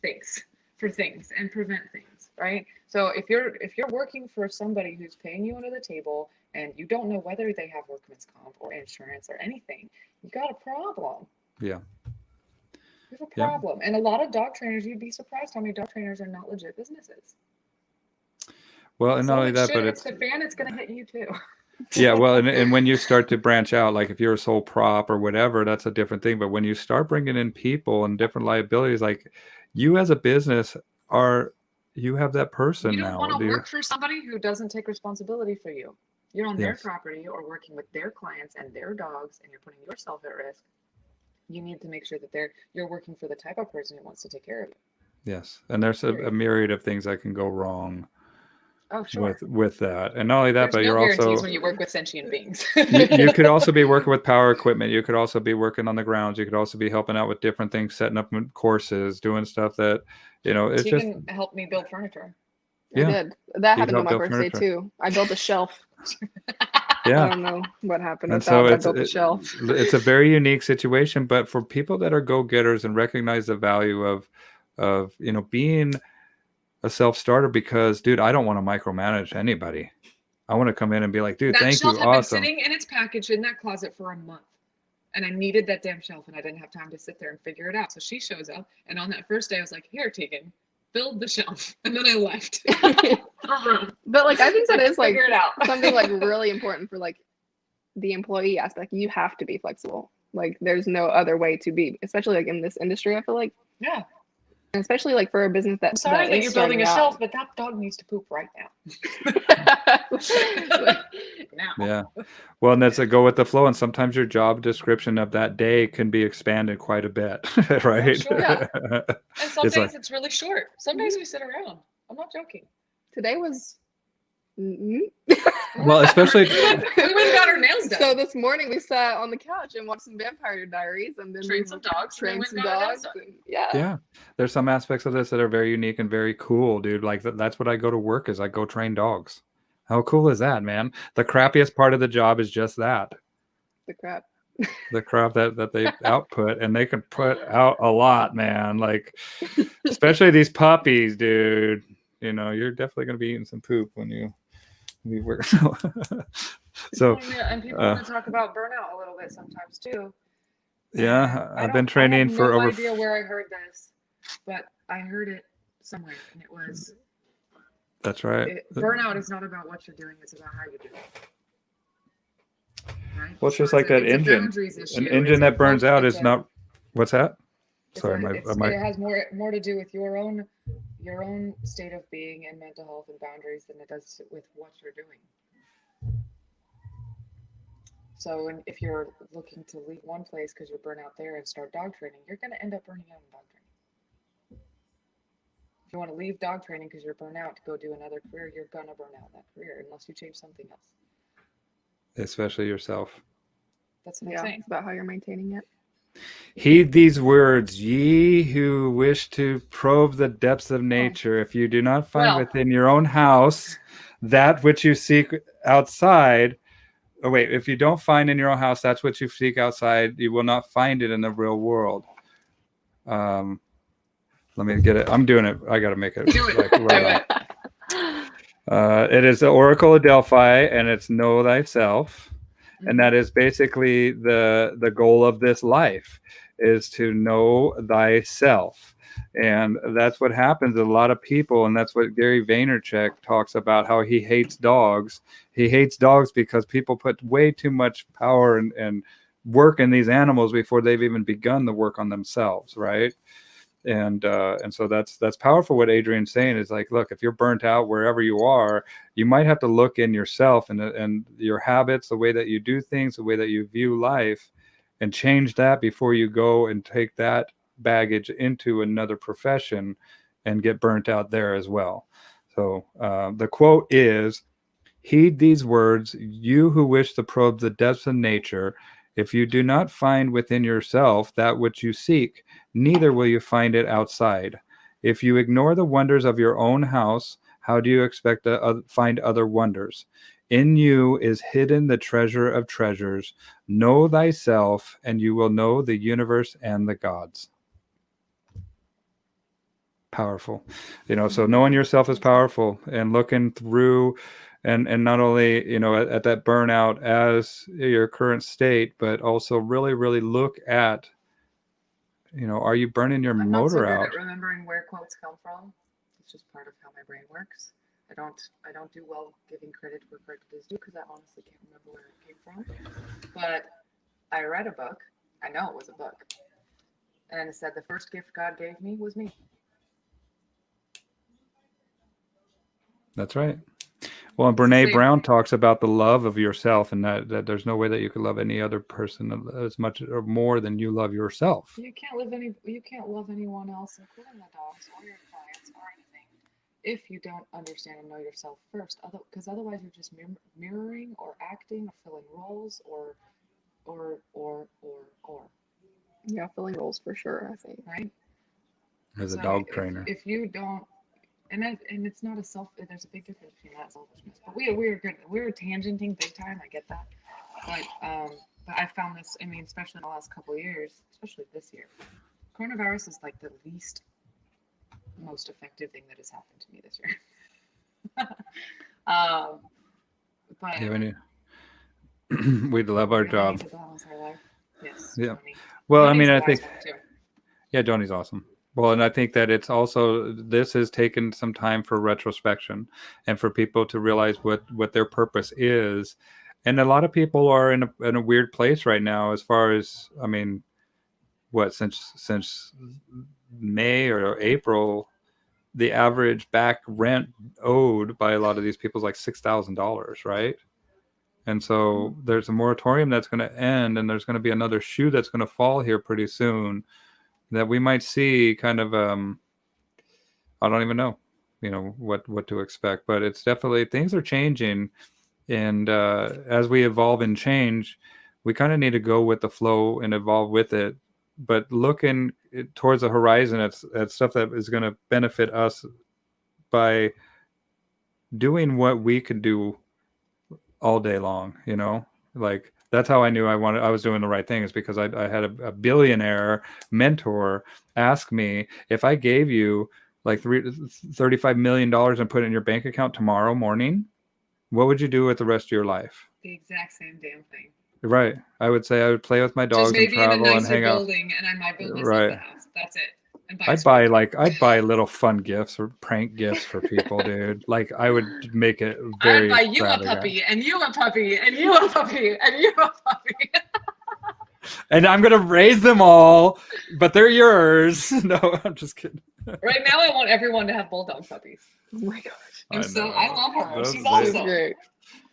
things for things and prevent things, right? So if you're working for somebody who's paying you under the table and you don't know whether they have workman's comp or insurance or anything, you got a problem. Yeah. You have a problem. And a lot of dog trainers, you'd be surprised how many dog trainers are not legit businesses. Well, and not only that, but it's the fan, it's going to hit you too. Yeah, well, and when you start to branch out, like if you're a sole prop or whatever, that's a different thing. But when you start bringing in people and different liabilities, like you as a business you have that person now. You don't want to work for somebody who doesn't take responsibility for you. You're on their property or working with their clients and their dogs, and you're putting yourself at risk. You need to make sure that you're working for the type of person who wants to take care of you. Yes, and there's a myriad of things that can go wrong. Oh, sure. With that, and not only that, but you're also when you work with sentient beings. you could also be working with power equipment. You could also be working on the grounds. You could also be helping out with different things, setting up courses, doing stuff that it's just. Can help me build furniture. Yeah, I did. That happened on my birthday too. I built a shelf. Yeah, I don't know what happened with that. I built a shelf. It's a very unique situation, but for people that are go-getters and recognize the value of being a self-starter, because dude, I don't want to micromanage anybody. I want to come in and be like, dude, thank you, awesome. That shelf had been sitting in its package in that closet for a month, and I needed that damn shelf, and I didn't have time to sit there and figure it out. So she shows up, and on that first day, I was like, here, Tegan, build the shelf, and then I left. But like, I think that is like something like really important for like the employee aspect. You have to be flexible. Like, there's no other way to be, especially like in this industry. I feel like and especially like for a business that. I'm sorry that you're building a shelf, but that dog needs to poop right now. Yeah. Well, and that's a go with the flow. And sometimes your job description of that day can be expanded quite a bit, right? Sure, yeah. And some days it's really short. Some days we sit around. I'm not joking. Today was. Well, especially we went and got our nails done. So this morning we sat on the couch and watched some Vampire Diaries, and then trained some dogs. Yeah, there's some aspects of this that are very unique and very cool, dude. Like that's what I go to work is I go train dogs. How cool is that, man? The crappiest part of the job is just that. The crap. the crop that they output, and they can put out a lot, man. Like, especially these puppies, dude. You know, you're definitely going to be eating some poop when you work. So, and people want to talk about burnout a little bit sometimes too. yeah, And I've been training for over. I have no idea where I heard this, but I heard it somewhere, and it was. That's right. Burnout is not about what you're doing; it's about how you do it. Right? Well, it's just like that engine. An engine that burns out is not. What's that? Sorry, it has more to do with your own state of being and mental health and boundaries than it does with what you're doing. So if you're looking to leave one place because you're burnt out there and start dog training, you're going to end up burning out in dog training. If you want to leave dog training because you're burnt out to go do another career, you're going to burn out in that career unless you change something else. Especially yourself. That's what I'm saying. It's about how you're maintaining it. Heed these words, ye who wish to probe the depths of nature. If you do not find within your own house that which you seek outside, if you don't find in your own house that's what you seek outside, you will not find it in the real world. Let me get it. I'm doing it. I got to make it. It is the Oracle of Delphi, and it's know thyself. And that is basically the goal of this life, is to know thyself. And that's what happens to a lot of people. And that's what Gary Vaynerchuk talks about, how he hates dogs. He hates dogs because people put way too much power and work in these animals before they've even begun the work on themselves, right? And so that's powerful. What Adrienne's saying is like, look, if you're burnt out wherever you are, you might have to look in yourself and your habits, the way that you do things, the way that you view life, and change that before you go and take that baggage into another profession and get burnt out there as well. So the quote is, heed these words, you who wish to probe the depths of nature. If you do not find within yourself that which you seek, neither will you find it outside. If you ignore the wonders of your own house, how do you expect to find other wonders? In you is hidden the treasure of treasures. Know thyself, and you will know the universe and the gods. Powerful. So knowing yourself is powerful, and looking through and not only, at that burnout as your current state, but also really, really look at, are you burning your motor out? I'm not so good at remembering where quotes come from. It's just part of how my brain works. I don't do well giving credit where credit is due because I honestly can't remember where it came from. But I read a book. I know it was a book. And it said the first gift God gave me was me. That's right. Well, and Brene Brown talks about the love of yourself, and that there's no way that you could love any other person as much or more than you love yourself. You can't love anyone else, including the dogs or your clients or anything, if you don't understand and know yourself first. Because otherwise, you're just mirroring or acting or filling roles or. Yeah, filling roles for sure, I think. Right. As a dog trainer. If you don't. And it's not there's a big difference between that and selfishness. But we're good. We're tangenting big time. I get that. But I found this, especially in the last couple of years, especially this year, coronavirus is like the least most effective thing that has happened to me this year. But yeah, we'd love our job. To balance our life. Yes. Yeah. Johnny. Well, Johnny's I think. Yeah, Johnny's awesome. Well, and I think that it's also, this has taken some time for retrospection and for people to realize what their purpose is. And a lot of people are in a weird place right now, as far as, since May or April, the average back rent owed by a lot of these people is like $6,000, right? And so there's a moratorium that's going to end, and there's going to be another shoe that's going to fall here pretty soon, that we might see kind of, I don't even know, what to expect, but it's definitely, things are changing. And as we evolve and change, we kind of need to go with the flow and evolve with it, but looking towards the horizon at stuff that is going to benefit us by doing what we can do all day long, like That's how I knew I was doing the right thing, is because I had a billionaire mentor ask me, if I gave you like $35 million and put it in your bank account tomorrow morning, what would you do with the rest of your life? The exact same damn thing. Right. I would say I would play with my dogs Just and maybe in a travel and nicer hang out. building, and I might build myself Right. a house. That's it. And I'd buy little fun gifts or prank gifts for people, dude. Like I would make it I'd very buy you a extravagant. puppy, and you a puppy, and you a puppy, and you a puppy. And I'm gonna raise them all, but they're yours. No, I'm just kidding. Right now, I want everyone to have bulldog puppies. Oh my gosh. I love her. She's Those- awesome. Great.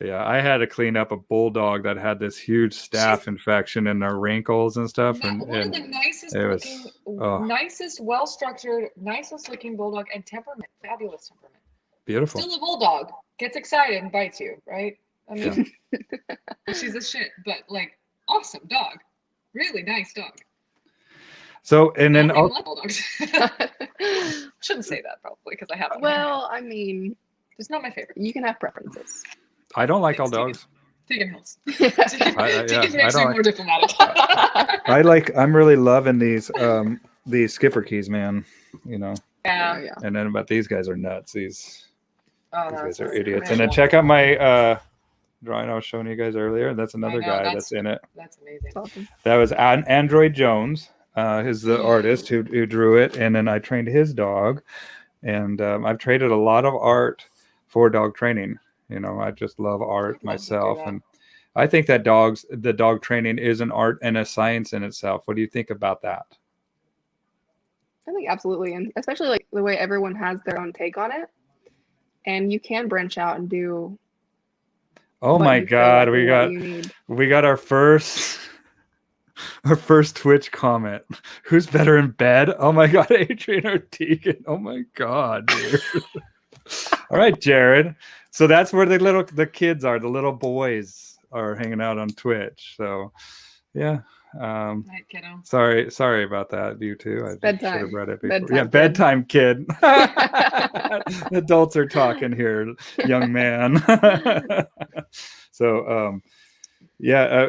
Yeah, I had to clean up a bulldog that had this huge staph infection in their wrinkles and stuff. One of And the nicest it was- looking, oh. nicest, well-structured, nicest looking bulldog, and temperament, fabulous temperament. beautiful. Still a bulldog, gets excited and bites you, right? I mean, she's a shit, but like awesome dog, really nice dog. So and then I don't even like bulldogs. Shouldn't say that probably because I haven't. Well, I mean, it's not my favorite. you can have preferences. I don't like all Thanks, dogs. Tegan helps. I Tegan makes me don't more diplomatic. I'm really loving these skipper keys, man. You know, Yeah. Yeah. and then but these guys are nuts. These guys are idiots. that's And then one. check out my drawing I was showing you guys earlier. That's another know, guy that's- that's in it. That's amazing. Awesome. That was Android Jones. Is the artist who drew it, and then I trained his dog. And I've traded a lot of art for dog training. You know, I just love art I'd love to do myself, that. and I think that the dog training is an art and a science in itself. What do you think about that? I think absolutely, and especially like the way everyone has their own take on it, and you can branch out and do. Oh what my you feel God, like we what got you need. we got our first Twitch comment. Who's better in bed? Oh my God, Adrienne or Tegan? Oh my God, dude. All right, Jared. So that's where the kids are. The little boys are hanging out on Twitch. So yeah. Night, kiddo. Sorry about that. You too. I should bedtime. have read it before. Bedtime Yeah, kid. bedtime kid. Adults are talking here, young man. So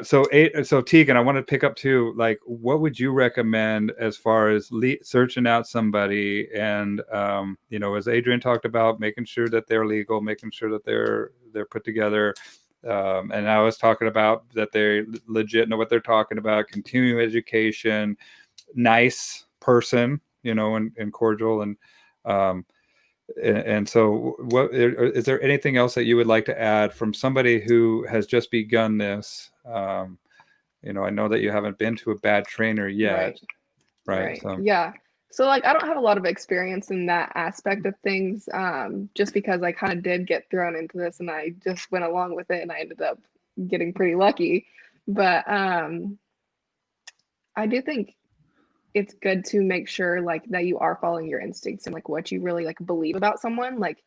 so Tegan, I want to pick up too. Like, what would you recommend as far as searching out somebody? And as Adrienne talked about, making sure that they're legal, making sure that they're put together. And I was talking about that they legit know what they're talking about. Continuing education, nice person, and cordial, and so, what is there anything else that you would like to add from somebody who has just begun this? I know that you haven't been to a bad trainer yet, right? So, Yeah. So like I don't have a lot of experience in that aspect of things, just because I kind of did get thrown into this and I just went along with it and I ended up getting pretty lucky. But I do think it's good to make sure like that you are following your instincts and like what you really like believe about someone. Like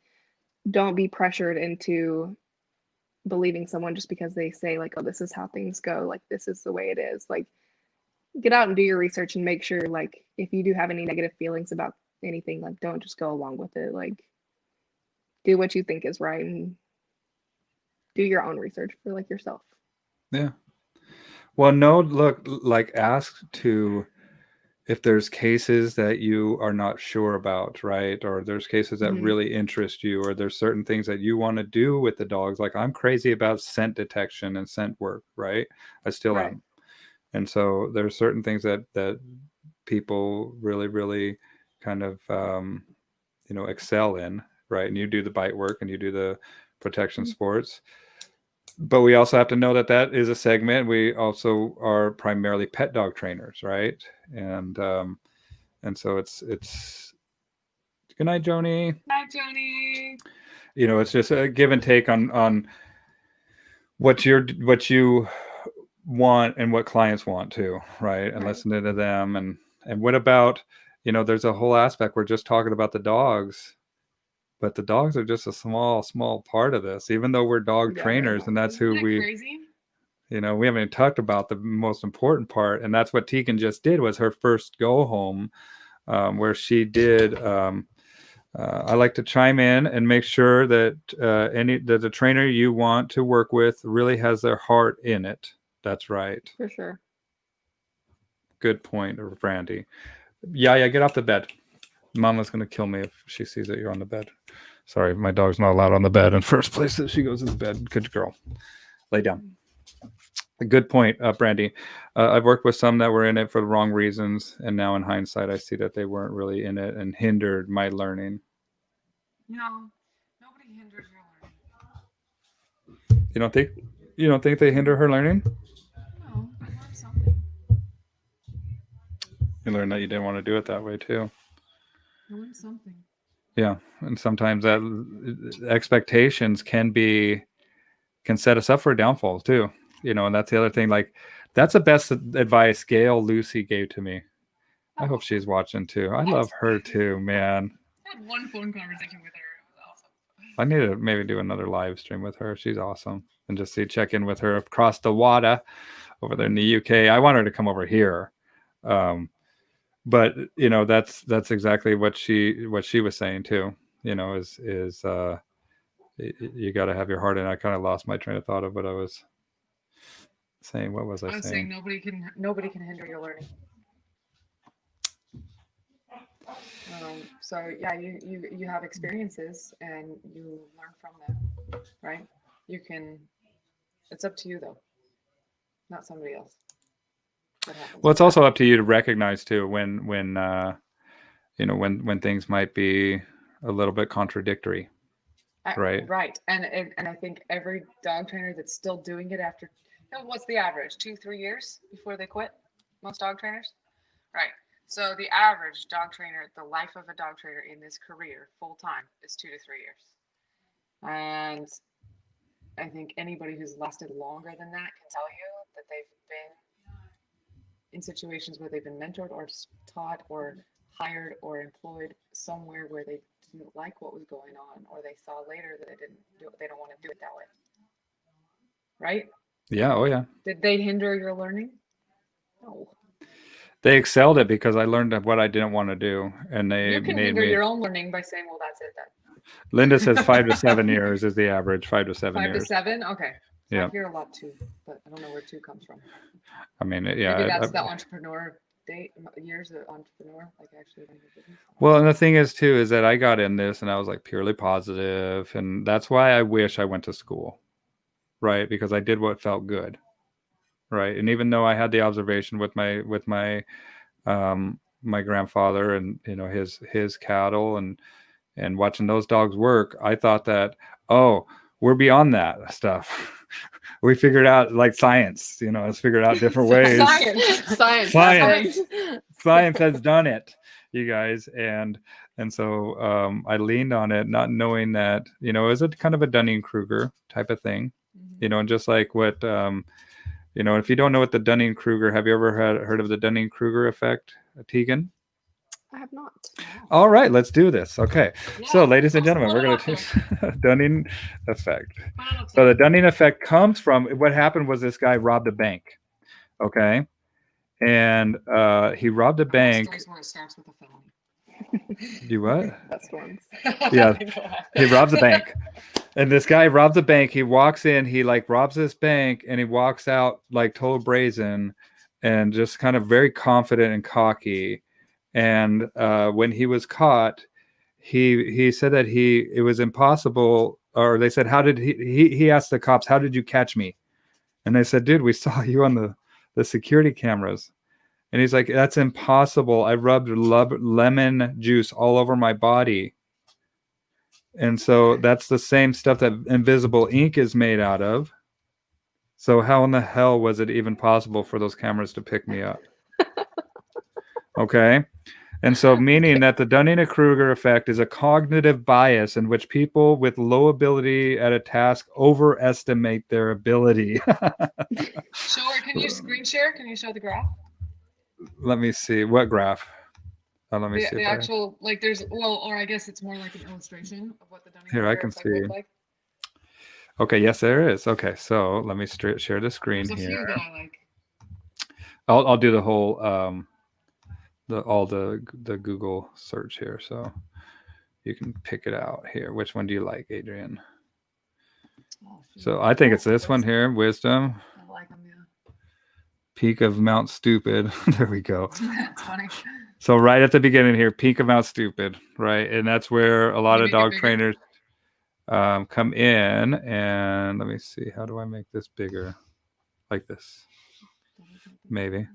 don't be pressured into believing someone just because they say like, oh, this is how things go, like this is the way it is. Like get out and do your research and make sure like if you do have any negative feelings about anything, like don't just go along with it. Like do what you think is right and do your own research for like yourself. yeah. Well, no, look, like ask to if there's cases that you are not sure about, right? Or there's cases that really interest you, or there's certain things that you want to do with the dogs. Like I'm crazy about scent detection and scent work, right? I still am. And so there's certain things that people really, really kind of, excel in, right? And you do the bite work and you do the protection sports. But we also have to know that is a segment. We also are primarily pet dog trainers, right? And so it's good night, Joni. Hi, Joni. It's just a give and take on what you want and what clients want too, right? And listening to them and what about, there's a whole aspect. We're just talking about the dogs. But the dogs are just a small part of this, even though we're dog trainers, and that's who Crazy? we haven't even talked about the most important part. And that's what Tegan just did, was her first go home, where she did. I like to chime in and make sure that that the trainer you want to work with really has their heart in it. That's right. For sure. Good point, Brandy. Yeah, get off the bed. Mama's going to kill me if she sees that you're on the bed. Sorry, my dog's not allowed on the bed in first place. So she goes in the bed. Good girl. Lay down. A good point, Brandy. I've worked with some that were in it for the wrong reasons. And now in hindsight, I see that they weren't really in it and hindered my learning. No, nobody hinders your learning. You don't think they hinder her learning? No, I learned something. You learned that you didn't want to do it that way too. I learned something. Yeah, and sometimes that expectations can set us up for a downfall too. And that's the other thing. Like, that's the best advice Gail Lucy gave to me. I hope she's watching too. I love her too, man. I had one phone conversation with her. It was awesome. I need to maybe do another live stream with her. She's awesome. And just check in with her across the water over there in the UK. I want her to come over here. But that's exactly what she was saying too. Is you got to have your heart in. I kind of lost my train of thought of what I was saying. What was I saying? Nobody can hinder your learning. So yeah, you have experiences and you learn from them, right? It's up to you though, not somebody else. Well, it's also up to you to recognize too when things might be a little bit contradictory, right? Right, and I think every dog trainer that's still doing it after, what's the average? 2-3 years before they quit? Most dog trainers, right? So the average dog trainer, the life of a dog trainer in this career, full time, is 2 to 3 years, and I think anybody who's lasted longer than that can tell you that they've been in situations where they've been mentored or taught or hired or employed somewhere where they didn't like what was going on, or they saw later that they don't want to do it that way. Right? Yeah. Oh yeah. Did they hinder your learning? No. They excelled it because I learned what I didn't want to do, and they You can hinder your own learning by saying, "Well, that's it then." Linda says 5 to 7 years is the average. 5 to 7 years. 5 to 7. Okay. Yeah. I hear a lot too, but I don't know where 2 comes from. I mean, yeah. Maybe that's the entrepreneur years of entrepreneur, like actually running a business. Well, and the thing is too, is that I got in this and I was like purely positive, and that's why I wish I went to school, right? Because I did what felt good, right? And even though I had the observation with my my grandfather and his cattle and watching those dogs work, I thought that, oh, we're beyond that stuff. We figured out like science, it's figured out different ways. Science has done it, you guys. And so I leaned on it, not knowing that, it was a kind of a Dunning-Kruger type of thing, and just like what, if you don't know what the Dunning-Kruger, have you ever heard of the Dunning-Kruger effect, Tegan? I have not. All right, let's do this. Okay. Yeah, so, ladies and gentlemen, we're going to Dunning effect. So the Dunning effect comes from what happened was this guy robbed a bank. Okay. And he robbed a bank. Where it starts with a felony. Do what? Best ones. Yeah. He robs a bank. And this guy robs a bank. He walks in, he like robs this bank, and he walks out like total brazen and just kind of very confident and cocky. And when he was caught, he said that it was impossible, or they said, how did he asked the cops, how did you catch me? And they said, dude, we saw you on the security cameras. And he's like, that's impossible. I rubbed lemon juice all over my body. And so that's the same stuff that invisible ink is made out of. So how in the hell was it even possible for those cameras to pick me up? Okay. And so meaning that the Dunning-Kruger effect is a cognitive bias in which people with low ability at a task overestimate their ability. Show her, can you screen share? Can you show the graph? Let me see. What graph? Let me see. The actual, like there's, or I guess it's more like an illustration of what the Dunning-Kruger Here, I can effect see. look like. Okay, yes, there is. Okay, so let me share the screen There's a here. few that I like. I'll do the whole all the Google search here, so you can pick it out here. Which one do you like, Adrienne? Oh, So I think it's this one here, wisdom. I like them, yeah. Peak of Mount Stupid. There we go. That's funny. So right at the beginning here, Peak of Mount Stupid, right? And that's where a lot of dog trainers come in. And let me see, how do I make this bigger? Like this, maybe.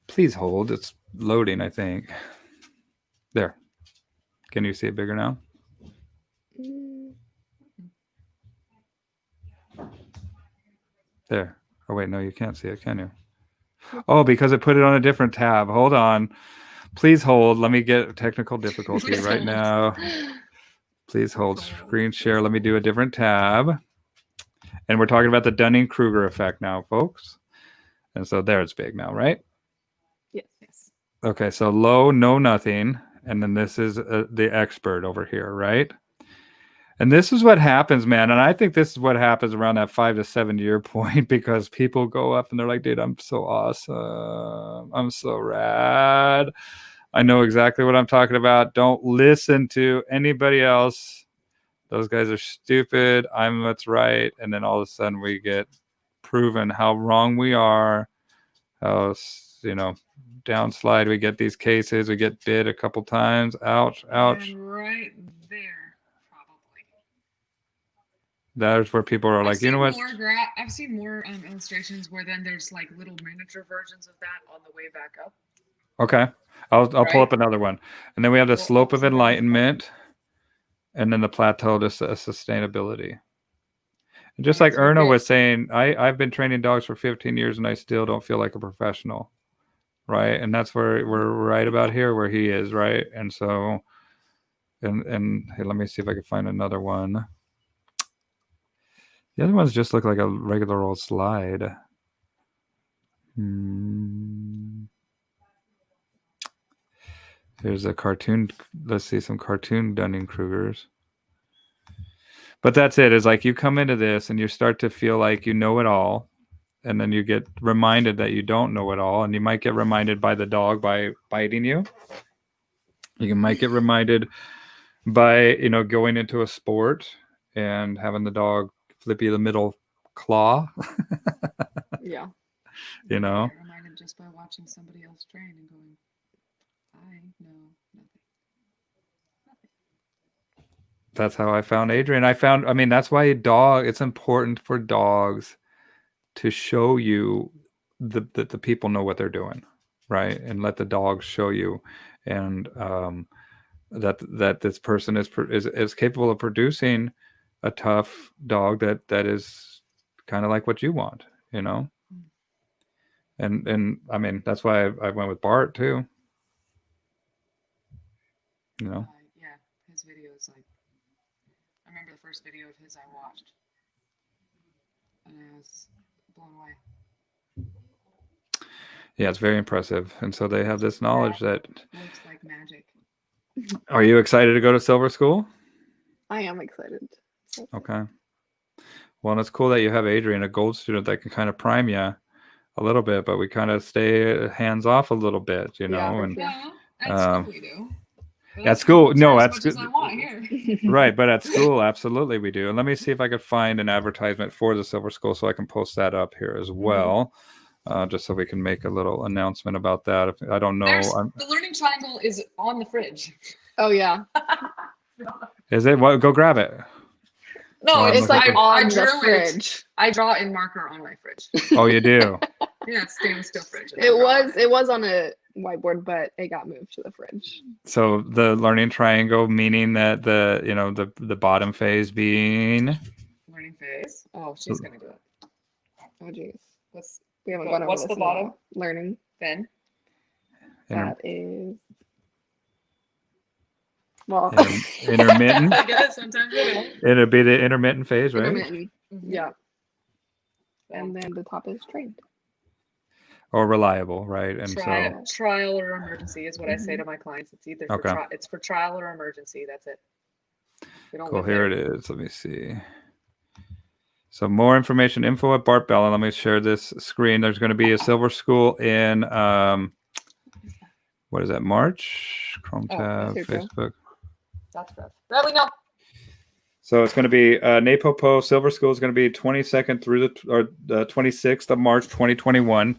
Please hold. It's loading, I think. There. Can you see it bigger now? There. Oh, wait, no, you can't see it, can you? Oh, because it put it on a different tab. Hold on. Please hold. Let me get technical difficulty right now. Please hold. Screen share. Let me do a different tab. And we're talking about the Dunning-Kruger effect now, folks. And so there it's big now, right? Yes. Okay, so low, no, nothing. And then this is the expert over here, right? And this is what happens, man. And I think this is what happens around that 5 to 7 year point, because people go up and they're like, dude, I'm so awesome. I'm so rad. I know exactly what I'm talking about. Don't listen to anybody else. Those guys are stupid. I'm what's right. And then all of a sudden we get proven how wrong we are. How, downslide. We get these cases. We get bit a couple times. Ouch, ouch. And right there, probably. That's where people are like, you know what? I've seen more illustrations where then there's like little miniature versions of that on the way back up. Okay. I'll pull up another one. And then we have the slope of enlightenment. And then the plateau to sustainability. And just like Erna was saying, I've been training dogs for 15 years and I still don't feel like a professional. Right. And that's where we're right about here where he is. Right. And so, and hey, let me see if I can find another one. The other ones just look like a regular old slide. Here's a cartoon. Let's see some cartoon Dunning-Krugers. But that's it. It's like you come into this and you start to feel like you know it all. And then you get reminded that you don't know it all. And you might get reminded by the dog by biting you. You might get reminded by, going into a sport and having the dog flip you the middle claw. Yeah. I get reminded just by watching somebody else train and going, I know nothing. That's how I found Adrienne. That's why it's important for dogs to show you that the people know what they're doing, right? And let the dogs show you, and that this person is capable of producing a tough dog that is kind of like what you want, And that's why I went with Bart too. Yeah, his videos, like, I remember the first video of his I watched, and I was blown away. Yeah, it's very impressive. And so they have this knowledge that looks like magic. Are you excited to go to Silver School? I am excited. Okay. Well, and it's cool that you have Adrienne, a gold student that can kind of prime you a little bit, but we kind of stay hands off a little bit, Yeah, at school we do. At school, no, at school. Right, but at school, absolutely we do. And let me see if I could find an advertisement for the Silver School so I can post that up here as well. Just so we can make a little announcement about that. I don't know. The learning triangle is on the fridge. Oh, yeah. Is it? Well, go grab it. No, it's like on the fridge. I draw in marker on my fridge. Oh, you do? Yeah, it's stainless steel fridge. It was on a whiteboard, but it got moved to the fridge. So the learning triangle, meaning that the bottom phase being learning phase. Oh, she's gonna do it. Oh, geez. What's the bottom? Learning. Then. That is. Well. Intermittent. I get it sometimes. It'll be the intermittent phase, right? Intermittent. Yeah. And then the top is trained. Or reliable, right? And trial or emergency is what I say to my clients. It's either it's for trial or emergency. That's it. Cool. Here it is. Let me see. So more information, info at Bart Bell. And let me share this screen. There's going to be a Silver School in what is that? March? Chrome tab, Facebook. That's good. Bradley, no. So it's going to be NAPOPO Silver School is going to be 22nd through the 26th of March 2021,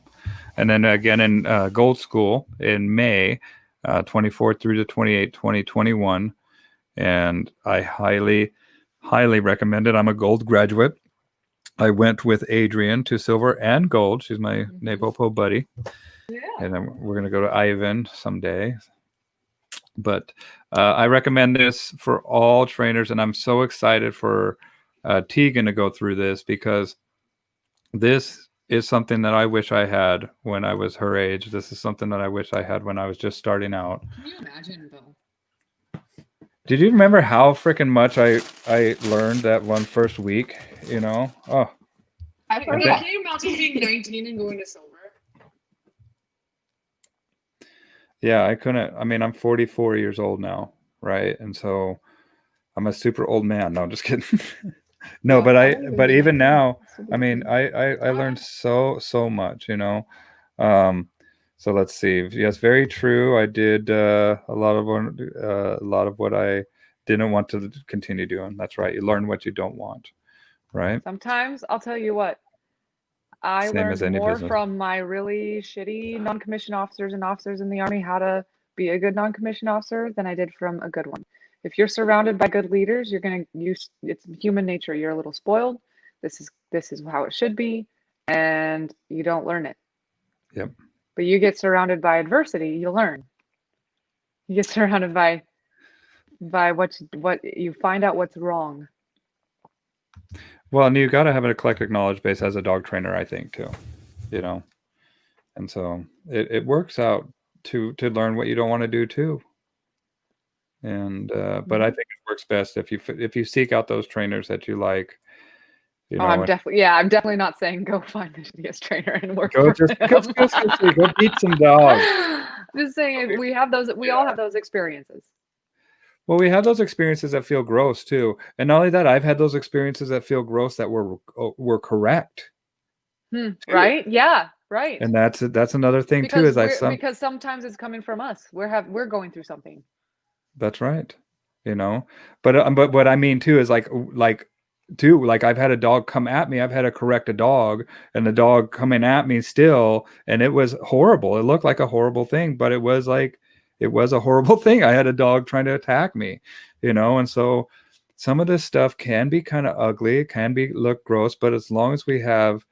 and then again in Gold School in May 24th through the 28th 2021. And I highly recommend it. I'm a Gold graduate. I went with Adrienne to Silver and Gold. She's my NAPOPO buddy. Yeah. And then we're going to go to Ivan someday. But I recommend this for all trainers, and I'm so excited for Tegan to go through this, because this is something that I wish I had when I was her age. This is something that I wish I had when I was just starting out. Can you imagine, Bill? Did you remember how freaking much I learned that one first week? You know? Oh. Can you imagine being 19 and going to Silver? Yeah, I couldn't. I mean, I'm 44 years old now, right? And so I'm a super old man. No, I'm just kidding. No, but even now, I mean, I learned so much, you know. So let's see. Yes, very true. I did a lot of what I didn't want to continue doing. That's right. You learn what you don't want, right? Sometimes I'll tell you what. I Same as learned any more business. from my really shitty non-commissioned officers and officers in the Army how to be a good non-commissioned officer than I did from a good one. If you're surrounded by good leaders, you're going to use, it's human nature. You're a little spoiled. This is how it should be, and you don't learn it. Yep. But you get surrounded by adversity, you learn. You get surrounded by what you find out what's wrong. Well, and you got to have an eclectic knowledge base as a dog trainer, I think, too, you know. And so it works out to learn what you don't want to do too. And but I think it works best if you seek out those trainers that you like. You know, I'm definitely not saying go find the shittiest trainer and work go for him. go beat some dogs. Just saying, we all have those experiences. Well, we have those experiences that feel gross too, and not only that, I've had those experiences that feel gross that were correct. Right? Yeah. Right. And that's another thing too. Because sometimes it's coming from us. We're going through something. That's right. You know, but what I mean too is like I've had a dog come at me. I've had to correct a dog, and the dog coming at me still, and it was horrible. It looked like a horrible thing, but it was a horrible thing. I had a dog trying to attack me, you know, and so some of this stuff can be kind of ugly. It can look gross, but as long as we have,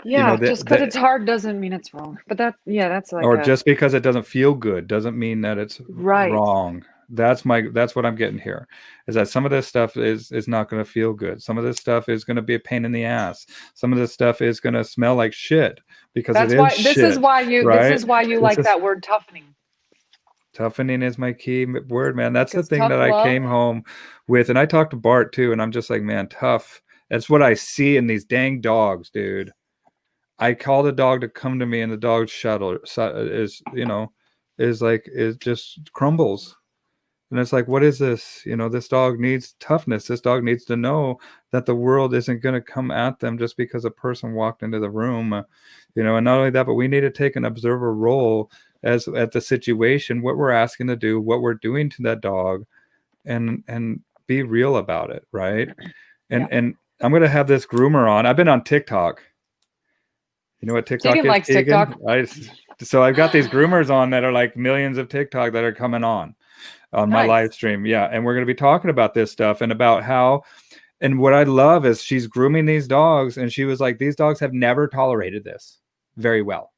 yeah, just because it's hard doesn't mean it's wrong. But that's like, or just because it doesn't feel good doesn't mean that it's right. wrong. That's what I'm getting here, is that some of this stuff is not going to feel good. Some of this stuff is going to be a pain in the ass. Some of this stuff is going to smell like shit, because this is why you like that word toughening. Toughening is my key word, man. That's the thing that I came home with, and I talked to Bart too, and I'm just like, man, tough. That's what I see in these dang dogs, dude. I call the dog to come to me, and the dog is just crumbles. And it's like, what is this? You know, this dog needs toughness. This dog needs to know that the world isn't going to come at them just because a person walked into the room, you know. And not only that, but we need to take an observer role at the situation, what we're asking to do, what we're doing to that dog, and be real about it, right? And I'm going to have this groomer on. I've been on TikTok. You know what TikTok Tegan is? likes TikTok. So I've got these groomers on that are like millions of TikTok that are coming on my live stream. Yeah. And we're going to be talking about this stuff and about how, and what I love is she's grooming these dogs. And she was like, these dogs have never tolerated this very well.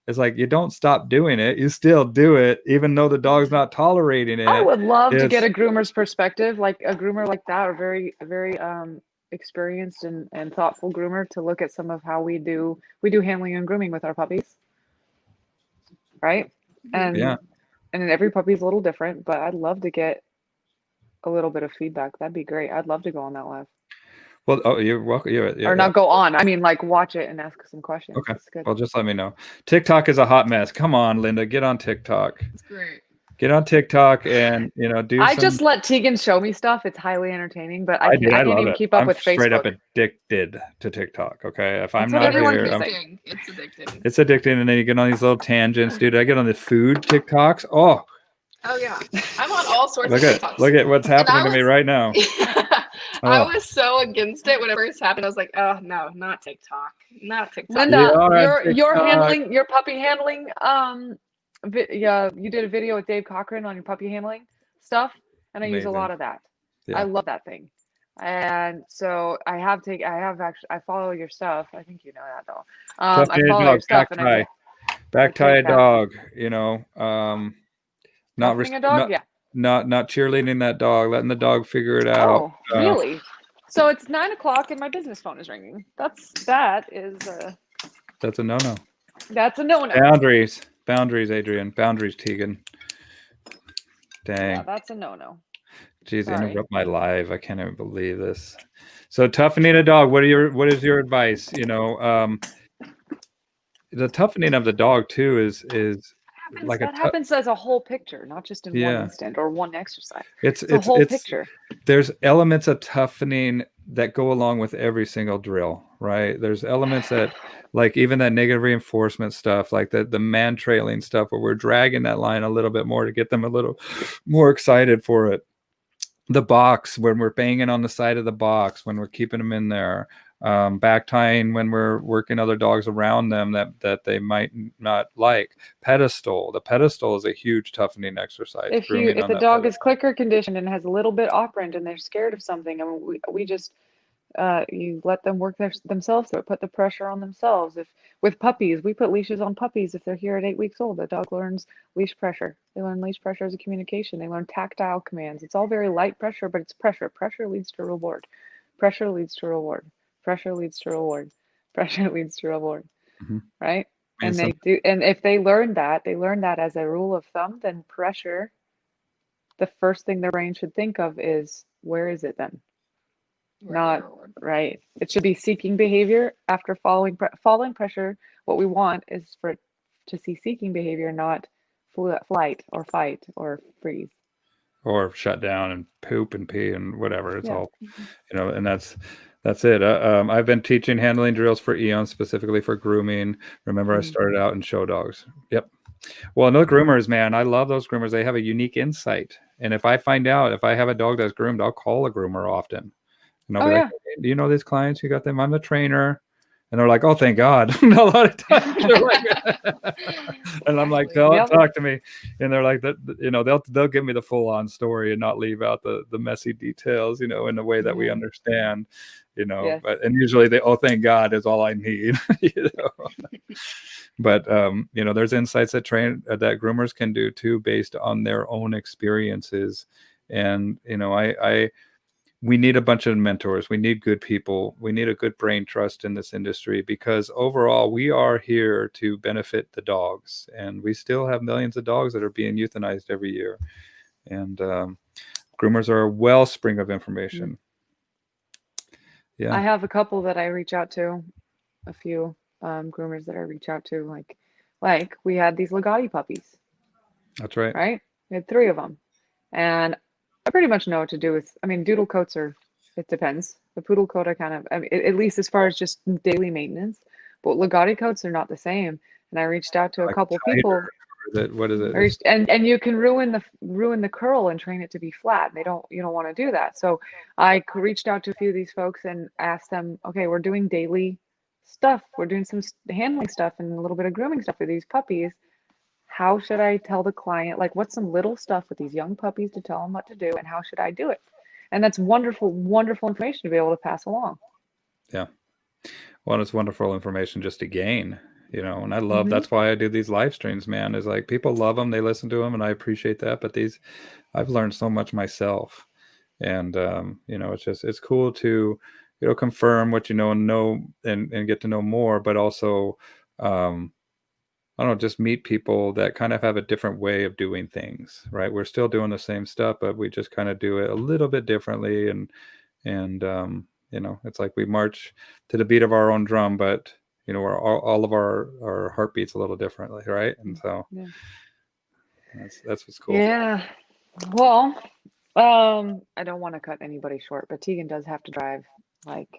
It's like, you don't stop doing it. You still do it, even though the dog's not tolerating it. I would love to get a groomer's perspective, like a groomer like that, or very, very experienced and thoughtful groomer, to look at some of how we do handling and grooming with our puppies. Right. And every puppy's a little different, but I'd love to get a little bit of feedback. That'd be great. I'd love to go on that live. Well, you're welcome. Not go on. I mean, like, watch it and ask some questions. Okay. That's good. Well, just let me know. TikTok is a hot mess. Come on, Linda, get on TikTok. It's great. Get on TikTok and just let Tegan show me stuff. It's highly entertaining, but I can't even keep up with Facebook. I'm straight up addicted to TikTok. Okay, if I'm not here, it's addicting. It's addicting, and then you get on these little tangents, dude. I get on the food TikToks. Oh yeah, I'm on all all sorts of TikToks. Look at what's happening to me right now. I was so against it when it first happened. I was like, oh no, not TikTok, not TikTok. Linda, you're handling your puppy handling. Yeah, you did a video with Dave Cochran on your puppy handling stuff, and I use a lot of that. Yeah. I love that thing, and so I follow your stuff. I think you know that though. I follow your stuff, and back tie a dog. You know, not cheerleading that dog, letting the dog figure it out. Oh, really? So it's 9 o'clock and my business phone is ringing. That's a no-no. That's a no-no. Boundaries, Adrienne. Boundaries, Tegan. Dang. Yeah, that's a no-no. Jeez, interrupt my live. I can't even believe this. So toughening a dog. What is your advice? You know, the toughening of the dog too is happens as a whole picture, not just in one instant or one exercise. It's a whole picture. There's elements of toughening that go along with every single drill, right? There's elements that, like even that negative reinforcement stuff, like the man trailing stuff, where we're dragging that line a little bit more to get them a little more excited for it. The box, when we're banging on the side of the box, when we're keeping them in there. Back tying when we're working other dogs around them that they might not like. The pedestal is a huge toughening exercise. If the dog is clicker conditioned and has a little bit operant and they're scared of something, I mean, we just you let them work themselves through it, put the pressure on themselves. If with puppies, we put leashes on puppies. If they're here at 8 weeks old, the dog learns leash pressure. They learn leash pressure as a communication. They learn tactile commands. It's all very light pressure, but it's pressure. Pressure leads to reward. Pressure leads to reward. Pressure leads to reward. Pressure leads to reward. Mm-hmm. Right? And they do. And if they learn that as a rule of thumb, then pressure, the first thing their brain should think of is, where is it then? Not right. It should be seeking behavior after following pressure. What we want is for it to see seeking behavior, not flight or fight or freeze. Or shut down and poop and pee and whatever. It's all, you know, and that's it. I've been teaching handling drills for eons, specifically for grooming. Remember, I started out in show dogs. Yep. Well, no groomers, man. I love those groomers. They have a unique insight. And if I find out, if I have a dog that's groomed, I'll call a groomer often. And I'll be like, hey, do you know these clients? You got them? I'm the trainer. And they're like, oh, thank God. A lot of times they're like, and I'm like, don't talk to me. And they're like, you know, they'll give me the full on story and not leave out the messy details, you know, in a way that we understand, you know, and usually oh, thank God is all I need, you know, but, you know, there's insights that that groomers can do too, based on their own experiences. And, you know, we need a bunch of mentors. We need good people. We need a good brain trust in this industry, because overall we are here to benefit the dogs, and we still have millions of dogs that are being euthanized every year. And groomers are a wellspring of information. Yeah. I have a couple that I reach out to, a few groomers that I reach out to, like we had these Legati puppies. That's right. Right? We had 3 of them. And I pretty much know what to do with, I mean, doodle coats it depends. The poodle coat, at least as far as just daily maintenance, but Legati coats are not the same. And I reached out to a couple people. What is it? And you can ruin the curl and train it to be flat. You don't want to do that. So I reached out to a few of these folks and asked them, okay, we're doing daily stuff. We're doing some handling stuff and a little bit of grooming stuff for these puppies. How should I tell the client, like, what's some little stuff with these young puppies to tell them what to do, and how should I do it? And that's wonderful, wonderful information to be able to pass along. Yeah. Well, it's wonderful information just to gain, you know, and I love, that's why I do these live streams, man, is like, people love them. They listen to them, and I appreciate that. But I've learned so much myself, and, you know, it's cool to, you know, confirm what you know and get to know more, but also, I don't know, just meet people that kind of have a different way of doing things, right? We're still doing the same stuff, but we just kind of do it a little bit differently. And you know, it's like we march to the beat of our own drum, but, you know, all of our heartbeats a little differently, right? And so that's what's cool. Yeah. Well, I don't want to cut anybody short, but Tegan does have to drive, like,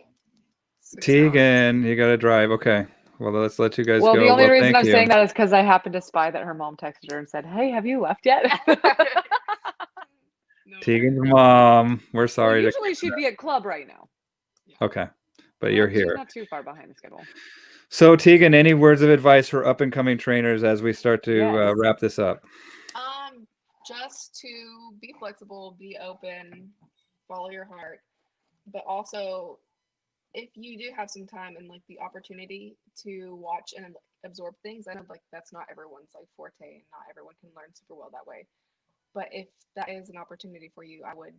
6 hours. Tegan, you got to drive. Okay. Well, let's let you guys go. Well, the only reason I'm saying that is because I happened to spy that her mom texted her and said, hey, have you left yet? No. Tegan's mom. We're sorry. Well, usually she'd be at club right now. Okay, but you're She's here. not too far behind the schedule. So Tegan, any words of advice for up and coming trainers as we start to Yes. wrap this up? Just to be flexible, be open, follow your heart, but also if you do have some time and like the opportunity to watch and absorb things, I know like that's not everyone's like forte and not everyone can learn super well that way. But if that is an opportunity for you, I would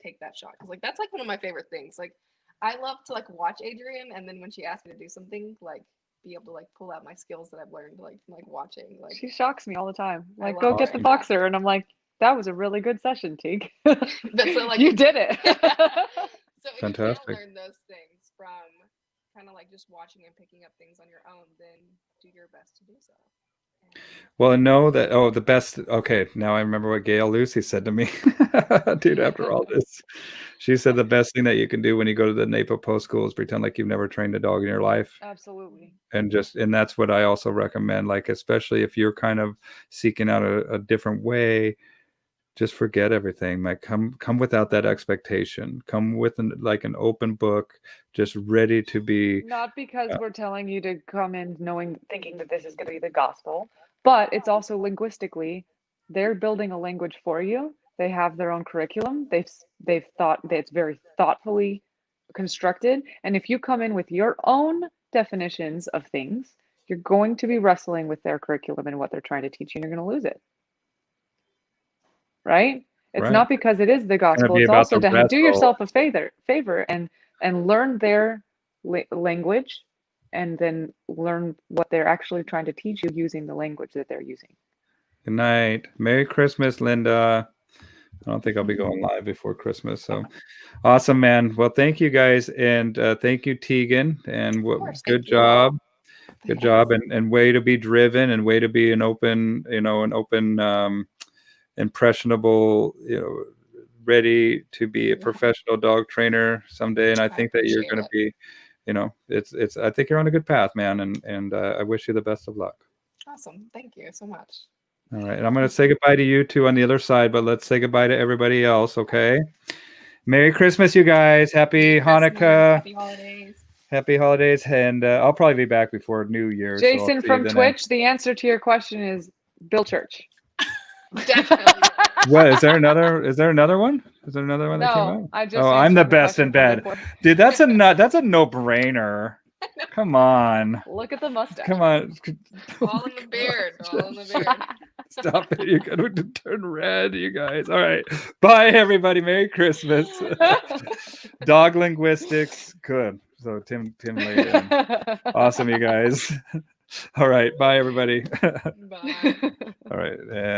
take that shot because like that's like one of my favorite things. Like I love to like watch Adrienne, and then when she asks me to do something, like be able to like pull out my skills that I've learned like from like watching. Like She shocks me all the time. I Like, love go get it. the boxer, and I'm like, that was a really good session, Teague. That's so, like, you did it. So if Fantastic. you can learn those things from kind of like just watching and picking up things on your own, then do your best to do so. Well, know that, the best. Okay, now I remember what Gail Lucy said to me. Dude, after all this, she said the best thing that you can do when you go to the NAPA post school is pretend like you've never trained a dog in your life. Absolutely. And that's what I also recommend. Like, especially if you're kind of seeking out a different way, just forget everything. Like come without that expectation. Come with an open book, just ready to be. Not because we're telling you to come in thinking that this is going to be the gospel, but it's also linguistically, they're building a language for you. They have their own curriculum. They've thought that it's very thoughtfully constructed. And if you come in with your own definitions of things, you're going to be wrestling with their curriculum and what they're trying to teach you, and you're going to lose it. Right? It's Right. not because it is the gospel. be It's about also the to do wrestle. yourself a favor and learn their language, and then learn what they're actually trying to teach you using the language that they're using. Good night. Merry Christmas, Linda. I don't think I'll be going live before Christmas. So awesome, man. Well, thank you guys. And thank you, Tegan. And good job. Good job. And way to be driven, and way to be an open, impressionable, ready to be a professional dog trainer someday. And I think that you're going to be, I think you're on a good path, man. And I wish you the best of luck. Awesome. Thank you so much. All right. And I'm going to say goodbye to you two on the other side, but let's say goodbye to everybody else. Okay. Merry Christmas, you guys. Happy Hanukkah. Happy holidays. Happy holidays. And I'll probably be back before New Year's. Jason from Twitch, the answer to your question is Bill Church. Definitely. What is there another one? Is there another one that came out? I just I'm the best in question bed. Dude, that's a no-brainer. Come on. Look at the mustache. Come on. All in the beard. All in the beard. Stop it. You're going to turn red, you guys. All right. Bye, everybody. Merry Christmas. Dog linguistics. Good. So Tim laid in. Awesome, you guys. All right. Bye, everybody. Bye. All right.